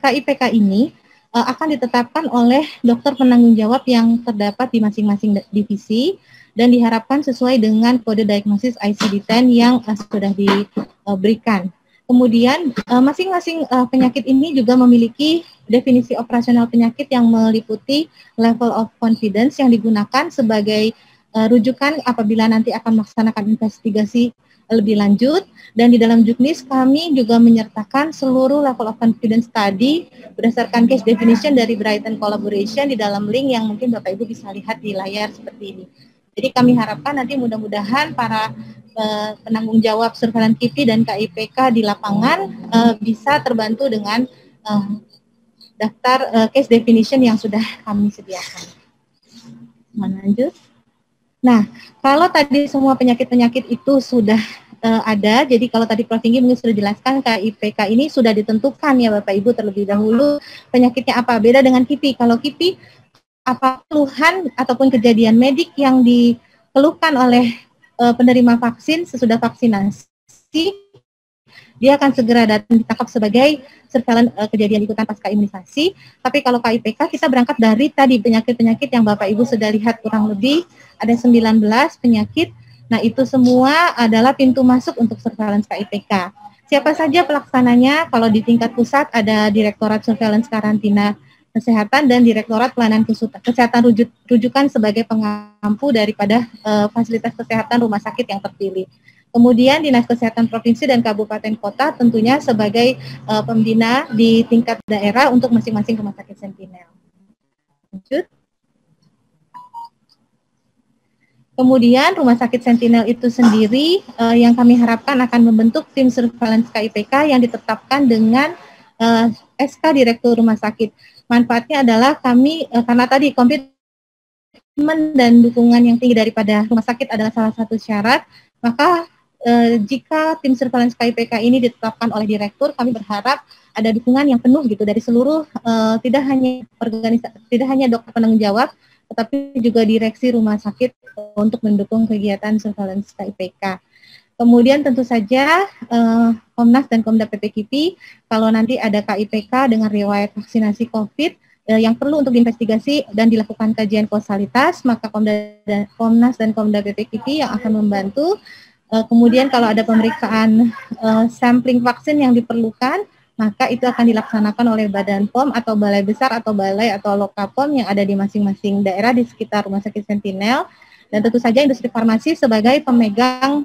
Speaker 3: KIPK ini akan ditetapkan oleh dokter penanggung jawab yang terdapat di masing-masing divisi dan diharapkan sesuai dengan kode diagnosis ICD-10 yang sudah diberikan. Kemudian masing-masing penyakit ini juga memiliki definisi operasional penyakit yang meliputi level of confidence yang digunakan sebagai rujukan apabila nanti akan melaksanakan investigasi lebih lanjut. Dan di dalam juknis kami juga menyertakan seluruh level of confidence tadi berdasarkan case definition dari Brighton Collaboration di dalam link yang mungkin Bapak Ibu bisa lihat di layar seperti ini. Jadi kami harapkan nanti mudah-mudahan para penanggung jawab surveillance KIPI dan KIPK di lapangan bisa terbantu dengan daftar case definition yang sudah kami sediakan. Lanjut. Nah, kalau tadi semua penyakit-penyakit itu sudah ada, jadi kalau tadi Prof. Hinggi mungkin sudah jelaskan KIPK ini sudah ditentukan ya Bapak Ibu terlebih dahulu penyakitnya apa. Beda dengan KIPI. Kalau KIPI, apa keluhan ataupun kejadian medik yang dikeluhkan oleh penerima vaksin sesudah vaksinasi, dia akan segera datang ditangkap sebagai surveillance kejadian ikutan pasca imunisasi. Tapi kalau KIPK kita berangkat dari tadi penyakit-penyakit yang Bapak Ibu sudah lihat kurang lebih ada 19 penyakit. Nah, itu semua adalah pintu masuk untuk surveillance KIPK. Siapa saja pelaksananya? Kalau di tingkat pusat ada Direktorat Surveillance Karantina Kesehatan dan Direktorat Pelayanan Kesehatan rujukan sebagai pengampu daripada fasilitas kesehatan rumah sakit yang terpilih. Kemudian Dinas Kesehatan Provinsi dan Kabupaten Kota tentunya sebagai pembina di tingkat daerah untuk masing-masing rumah sakit Sentinel. Lanjut. Kemudian Rumah Sakit Sentinel itu sendiri yang kami harapkan akan membentuk tim surveillance KIPK yang ditetapkan dengan SK Direktur Rumah Sakit. Manfaatnya adalah kami, karena tadi komitmen dan dukungan yang tinggi daripada rumah sakit adalah salah satu syarat, maka jika tim surveillance KIPK ini ditetapkan oleh direktur, kami berharap ada dukungan yang penuh gitu dari seluruh, tidak hanya dokter penanggung jawab, tetapi juga direksi rumah sakit untuk mendukung kegiatan surveillance KIPK. Kemudian tentu saja Komnas dan Komda PPKIPI, kalau nanti ada KIPK dengan riwayat vaksinasi COVID yang perlu untuk diinvestigasi dan dilakukan kajian kausalitas, maka Komnas dan Komda PPKIPI yang akan membantu. Kemudian kalau ada pemeriksaan sampling vaksin yang diperlukan, maka itu akan dilaksanakan oleh Badan POM atau Balai Besar atau Balai atau Lokapom yang ada di masing-masing daerah di sekitar Rumah Sakit Sentinel. Dan tentu saja industri farmasi sebagai pemegang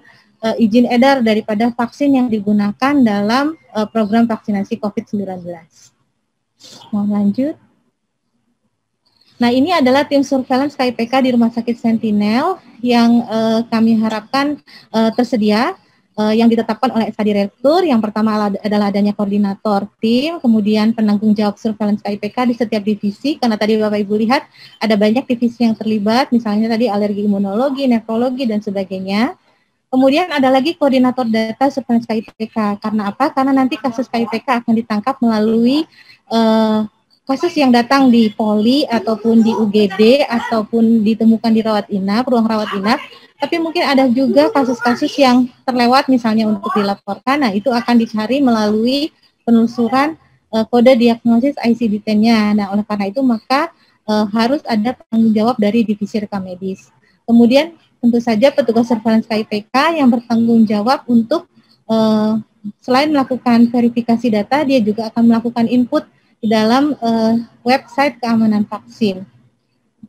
Speaker 3: izin edar daripada vaksin yang digunakan dalam program vaksinasi COVID-19. Mau lanjut? Nah, ini adalah tim surveillance KIPK di Rumah Sakit Sentinel yang kami harapkan tersedia, yang ditetapkan oleh SK Direktur. Yang pertama adalah adanya koordinator tim, kemudian penanggung jawab surveillance KIPK di setiap divisi, karena tadi Bapak Ibu lihat ada banyak divisi yang terlibat, misalnya tadi alergi imunologi, nefrologi, dan sebagainya. Kemudian ada lagi koordinator data surveillance KIPK. Karena apa? Karena nanti kasus KIPK akan ditangkap melalui kasus yang datang di poli ataupun di UGD ataupun ditemukan di rawat inap, ruang rawat inap, tapi mungkin ada juga kasus-kasus yang terlewat misalnya untuk dilaporkan. Nah, itu akan dicari melalui penelusuran kode diagnosis ICD-10-nya. Nah, oleh karena itu maka harus ada tanggung jawab dari divisi rekam medis. Kemudian tentu saja petugas surveillance KIPK yang bertanggung jawab untuk selain melakukan verifikasi data, dia juga akan melakukan input di dalam website keamanan vaksin.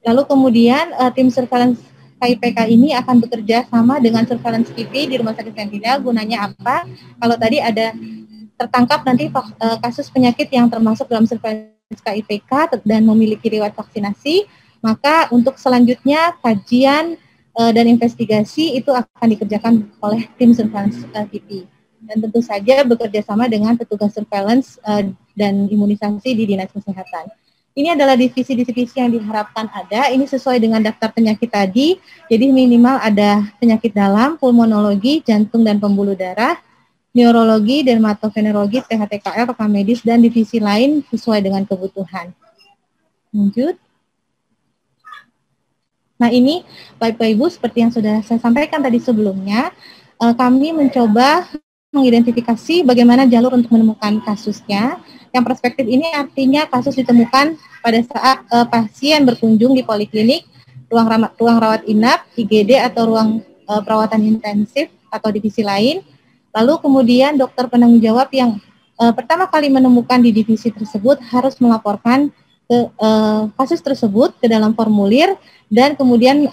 Speaker 3: Lalu kemudian tim surveillance KIPK ini akan bekerja sama dengan surveillance KIPI di Rumah Sakit Sentinel. Gunanya apa? Kalau tadi ada tertangkap nanti kasus penyakit yang termasuk dalam surveillance KIPK dan memiliki riwayat vaksinasi, maka untuk selanjutnya kajian dan investigasi itu akan dikerjakan oleh tim surveillance KIPI. Dan tentu saja bekerja sama dengan petugas surveillance dan imunisasi di Dinas Kesehatan. Ini adalah divisi-divisi yang diharapkan ada. Ini sesuai dengan daftar penyakit tadi. Jadi minimal ada penyakit dalam, pulmonologi, jantung dan pembuluh darah, neurologi, dermatovenerologi, THTKL, rekam medis, dan divisi lain sesuai dengan kebutuhan. Lanjut. Nah, ini Bapak Ibu seperti yang sudah saya sampaikan tadi sebelumnya, kami mencoba mengidentifikasi bagaimana jalur untuk menemukan kasusnya. Yang perspektif ini artinya kasus ditemukan pada saat pasien berkunjung di poliklinik, ruang rawat inap, IGD atau ruang perawatan intensif atau divisi lain. Lalu kemudian dokter penanggung jawab yang pertama kali menemukan di divisi tersebut harus melaporkan ke kasus tersebut ke dalam formulir dan kemudian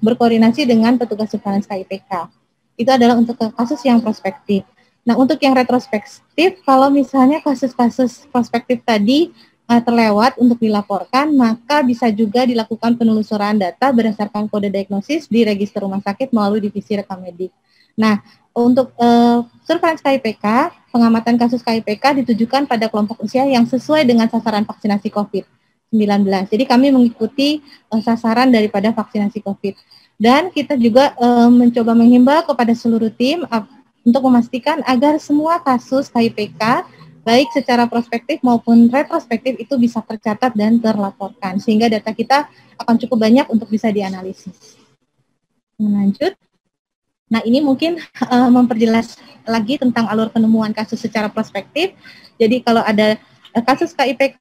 Speaker 3: berkoordinasi dengan petugas surveillance KIPK. Itu adalah untuk kasus yang prospektif. Nah, untuk yang retrospektif, kalau misalnya kasus-kasus prospektif tadi terlewat untuk dilaporkan, maka bisa juga dilakukan penelusuran data berdasarkan kode diagnosis di register rumah sakit melalui divisi rekam medik. Nah, untuk surveillance KIPK, pengamatan kasus KIPK ditujukan pada kelompok usia yang sesuai dengan sasaran vaksinasi COVID-19. Jadi kami mengikuti sasaran daripada vaksinasi COVID. Dan kita juga mencoba menghimbau kepada seluruh tim untuk memastikan agar semua kasus KIPK, baik secara prospektif maupun retrospektif, itu bisa tercatat dan terlaporkan, sehingga data kita akan cukup banyak untuk bisa dianalisis. Lanjut. Nah, ini mungkin memperjelas lagi tentang alur penemuan kasus secara prospektif. Jadi kalau ada kasus KIPK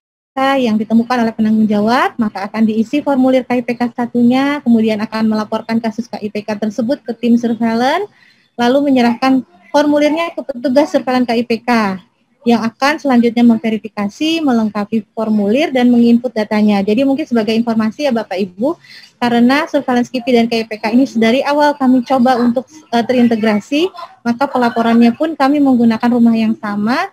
Speaker 3: yang ditemukan oleh penanggung jawab, maka akan diisi formulir KIPK satunya, kemudian akan melaporkan kasus KIPK tersebut ke tim surveillance, lalu menyerahkan formulirnya ke petugas surveillance KIPK yang akan selanjutnya memverifikasi, melengkapi formulir, dan menginput datanya. Jadi mungkin sebagai informasi ya Bapak Ibu, karena surveillance KIPI dan KIPK ini dari awal kami coba untuk terintegrasi, maka pelaporannya pun kami menggunakan rumah yang sama,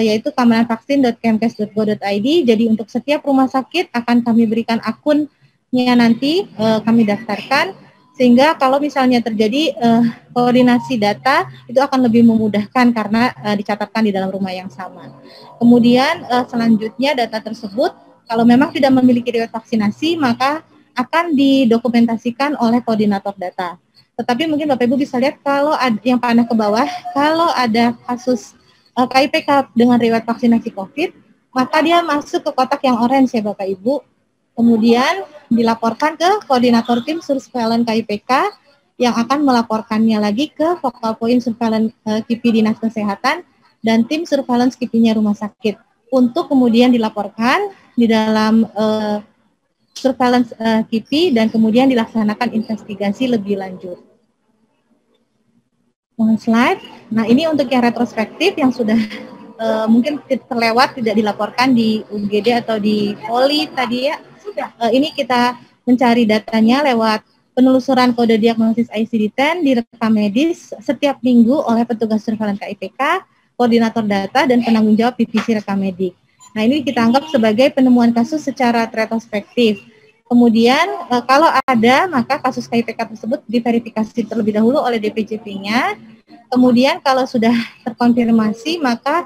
Speaker 3: yaitu keamananvaksin.kemkes.go.id. Jadi untuk setiap rumah sakit akan kami berikan akunnya nanti, kami daftarkan, sehingga kalau misalnya terjadi koordinasi data itu akan lebih memudahkan karena dicatatkan di dalam rumah yang sama. Kemudian selanjutnya data tersebut kalau memang tidak memiliki riwayat vaksinasi maka akan didokumentasikan oleh koordinator data. Tetapi mungkin Bapak Ibu bisa lihat kalau ada yang panah ke bawah, kalau ada kasus KIPK dengan riwayat vaksinasi COVID, maka dia masuk ke kotak yang orange ya Bapak Ibu. Kemudian dilaporkan ke koordinator tim surveillance KIPK yang akan melaporkannya lagi ke focal point surveillance KIPI Dinas Kesehatan dan tim surveillance KIPI-nya rumah sakit untuk kemudian dilaporkan di dalam surveillance KIPI dan kemudian dilaksanakan investigasi lebih lanjut. Slide. Nah, ini untuk yang retrospektif yang sudah mungkin terlewat tidak dilaporkan di UGD atau di poli tadi ya. Ini kita mencari datanya lewat penelusuran kode diagnosis ICD-10 di rekam medis setiap minggu oleh petugas surveillance KIPK, koordinator data, dan penanggung jawab divisi rekam medik. Nah, ini kita anggap sebagai penemuan kasus secara retrospektif. Kemudian kalau ada, maka kasus KIPK tersebut diverifikasi terlebih dahulu oleh DPJP-nya. Kemudian kalau sudah terkonfirmasi, maka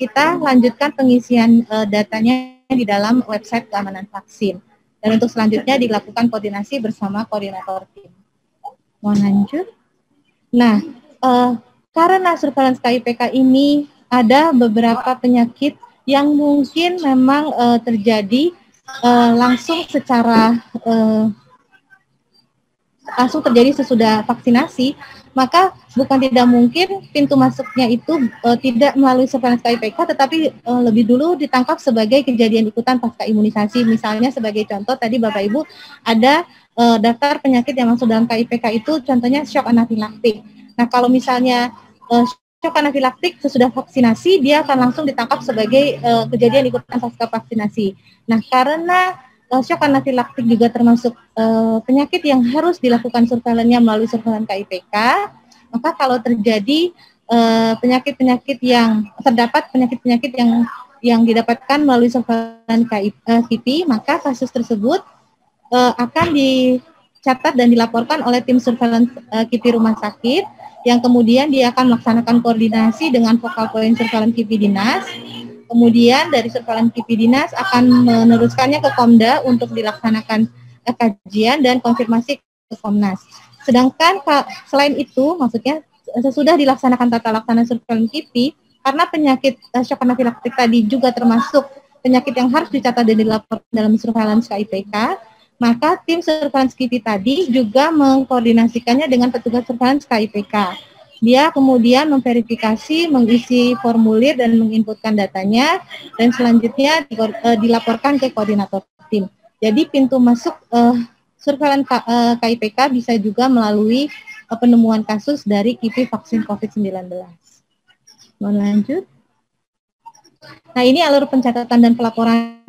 Speaker 3: kita lanjutkan pengisian datanya di dalam website keamanan vaksin. Dan untuk selanjutnya dilakukan koordinasi bersama koordinator tim. Mohon lanjut. Nah, karena surveillance KIPK ini ada beberapa penyakit yang mungkin memang terjadi langsung terjadi sesudah vaksinasi, maka bukan tidak mungkin pintu masuknya itu tidak melalui surveillance KIPK, tetapi lebih dulu ditangkap sebagai kejadian ikutan pasca imunisasi. Misalnya sebagai contoh tadi Bapak Ibu ada daftar penyakit yang masuk dalam KIPK itu contohnya shock anafilaktik. Nah kalau misalnya shock anafilaktik sesudah vaksinasi, dia akan langsung ditangkap sebagai kejadian ikutan pasca vaksinasi. Nah, karena shock anafilaktik juga termasuk penyakit yang harus dilakukan surveillance-nya melalui surveillance KIPK, maka kalau terjadi penyakit-penyakit yang terdapat penyakit-penyakit yang didapatkan melalui surveillance KIPI, maka kasus tersebut akan dicatat dan dilaporkan oleh tim surveillance KIPI rumah sakit, yang kemudian dia akan melaksanakan koordinasi dengan focal point surveillance KIPI dinas. Kemudian dari surveillance KIPI dinas akan meneruskannya ke Komda untuk dilaksanakan kajian dan konfirmasi ke Komnas. Sedangkan selain itu, maksudnya sesudah dilaksanakan tata laksana surveillance KIPI, karena penyakit shock anafilaktik tadi juga termasuk penyakit yang harus dicatat dan dilaporkan dalam surveillance KIPK, maka tim surveillance KIPI tadi juga mengkoordinasikannya dengan petugas surveillance KIPK. Dia kemudian memverifikasi, mengisi formulir dan menginputkan datanya, dan selanjutnya dilaporkan ke koordinator tim. Jadi pintu masuk surveillance KIPK bisa juga melalui penemuan kasus dari KIPI vaksin COVID-19. Mohon lanjut. Nah, ini alur pencatatan dan pelaporan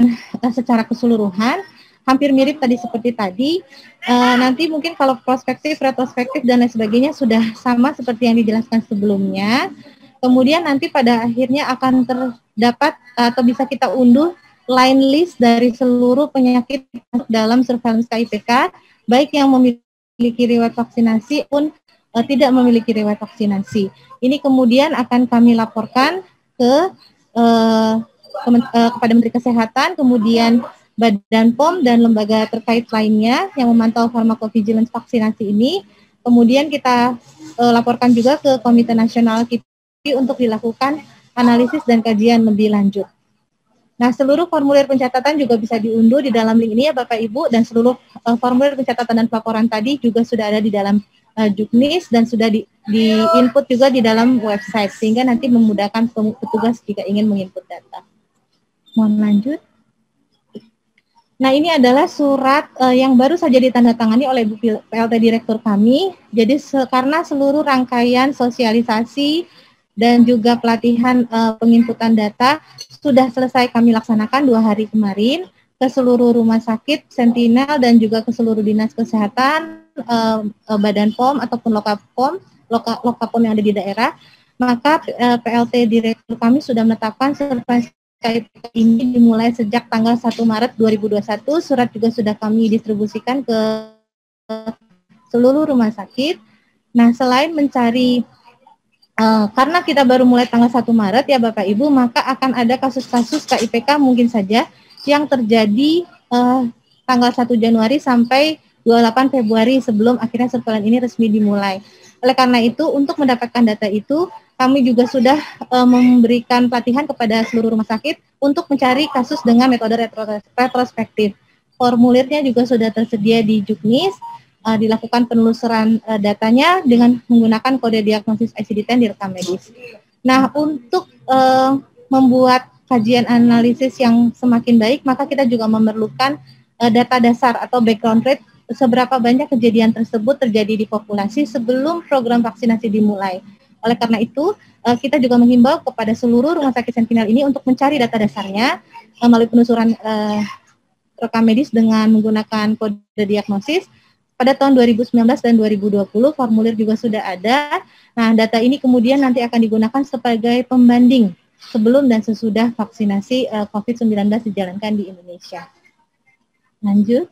Speaker 3: secara keseluruhan. Hampir mirip tadi seperti tadi. Nanti mungkin kalau prospektif, retrospektif, dan lain sebagainya sudah sama seperti yang dijelaskan sebelumnya. Kemudian nanti pada akhirnya akan terdapat atau bisa kita unduh line list dari seluruh penyakit dalam surveillance KIPK, baik yang memiliki riwayat vaksinasi pun tidak memiliki riwayat vaksinasi. Ini kemudian akan kami laporkan kepada Menteri Kesehatan, kemudian Badan POM dan lembaga terkait lainnya yang memantau pharmacovigilance vaksinasi ini. Kemudian kita laporkan juga ke Komite Nasional KIPI untuk dilakukan analisis dan kajian lebih lanjut. Nah, seluruh formulir pencatatan juga bisa diunduh di dalam link ini ya Bapak Ibu, dan seluruh formulir pencatatan dan pelaporan tadi juga sudah ada di dalam Juknis dan sudah di-input juga di dalam website, sehingga nanti memudahkan petugas jika ingin menginput data. Mohon lanjut. Nah, ini adalah surat yang baru saja ditandatangani oleh Bu PLT Direktur kami. Jadi karena seluruh rangkaian sosialisasi dan juga pelatihan penginputan data sudah selesai kami laksanakan 2 hari kemarin ke seluruh rumah sakit, Sentinel, dan juga ke seluruh dinas kesehatan, Badan POM ataupun Lokapom yang ada di daerah. Maka PLT Direktur kami sudah menetapkan surveillance KIPK ini dimulai sejak tanggal 1 Maret 2021, surat juga sudah kami distribusikan ke seluruh rumah sakit. Nah, selain mencari, karena kita baru mulai tanggal 1 Maret ya Bapak Ibu, maka akan ada kasus-kasus KIPK mungkin saja yang terjadi tanggal 1 Januari sampai 28 Februari sebelum akhirnya surveillance ini resmi dimulai. Oleh karena itu, untuk mendapatkan data itu, kami juga sudah memberikan pelatihan kepada seluruh rumah sakit untuk mencari kasus dengan metode retrospektif. Formulirnya juga sudah tersedia di Juknis, dilakukan penelusuran datanya dengan menggunakan kode diagnosis ICD-10 di rekam medis. Nah, untuk membuat kajian analisis yang semakin baik, maka kita juga memerlukan data dasar atau background rate seberapa banyak kejadian tersebut terjadi di populasi sebelum program vaksinasi dimulai. Oleh karena itu, kita juga menghimbau kepada seluruh rumah sakit Sentinel ini untuk mencari data dasarnya melalui penelusuran rekam medis dengan menggunakan kode diagnosis. Pada tahun 2019 dan 2020, formulir juga sudah ada. Nah, data ini kemudian nanti akan digunakan sebagai pembanding sebelum dan sesudah vaksinasi COVID-19 dijalankan di Indonesia. Lanjut.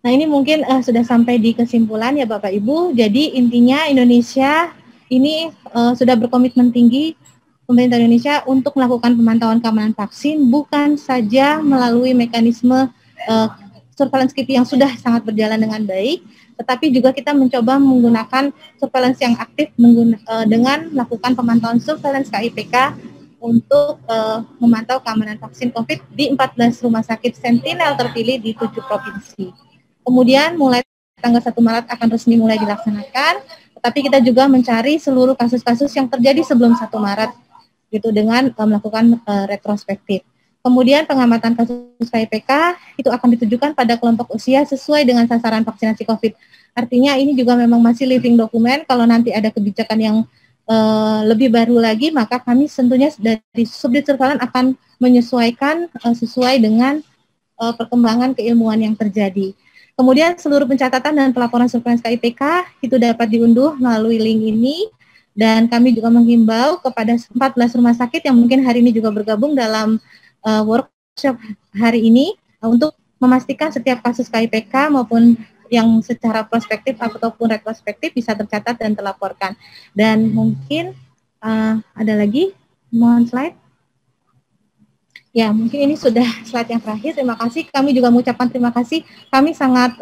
Speaker 3: Nah, ini mungkin sudah sampai di kesimpulan ya Bapak Ibu. Jadi intinya Indonesia ini sudah berkomitmen tinggi, pemerintah Indonesia, untuk melakukan pemantauan keamanan vaksin bukan saja melalui mekanisme surveillance KIP yang sudah sangat berjalan dengan baik, tetapi juga kita mencoba menggunakan surveillance yang aktif dengan melakukan pemantauan surveillance KIPK untuk memantau keamanan vaksin COVID di 14 rumah sakit sentinel terpilih di 7 provinsi. Kemudian mulai tanggal 1 Maret akan resmi mulai dilaksanakan, tetapi kita juga mencari seluruh kasus-kasus yang terjadi sebelum 1 Maret gitu dengan melakukan retrospektif. Kemudian pengamatan kasus KIPK itu akan ditujukan pada kelompok usia sesuai dengan sasaran vaksinasi COVID. Artinya ini juga memang masih living dokumen. Kalau nanti ada kebijakan yang lebih baru lagi, maka kami tentunya dari Subdit Surveillance akan menyesuaikan sesuai dengan perkembangan keilmuan yang terjadi. Kemudian seluruh pencatatan dan pelaporan surveillance KIPK itu dapat diunduh melalui link ini, dan kami juga menghimbau kepada 14 rumah sakit yang mungkin hari ini juga bergabung dalam workshop hari ini untuk memastikan setiap kasus KIPK maupun yang secara prospektif ataupun retrospektif bisa tercatat dan terlaporkan. Dan mungkin ada lagi, mohon slide. Ya, mungkin ini sudah slide yang terakhir. Terima kasih. Kami juga mengucapkan terima kasih. Kami sangat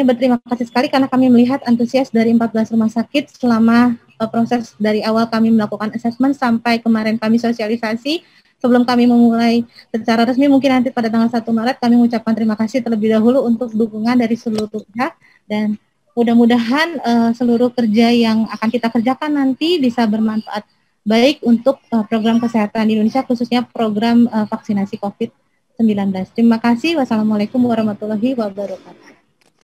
Speaker 3: berterima kasih sekali karena kami melihat antusias dari 14 rumah sakit selama proses dari awal kami melakukan assessment sampai kemarin kami sosialisasi. Sebelum kami memulai secara resmi, mungkin nanti pada tanggal 1 Maret, kami mengucapkan terima kasih terlebih dahulu untuk dukungan dari seluruh pihak, dan mudah-mudahan seluruh kerja yang akan kita kerjakan nanti bisa bermanfaat baik untuk program kesehatan di Indonesia, khususnya program vaksinasi COVID-19. Terima kasih. Wassalamualaikum warahmatullahi wabarakatuh.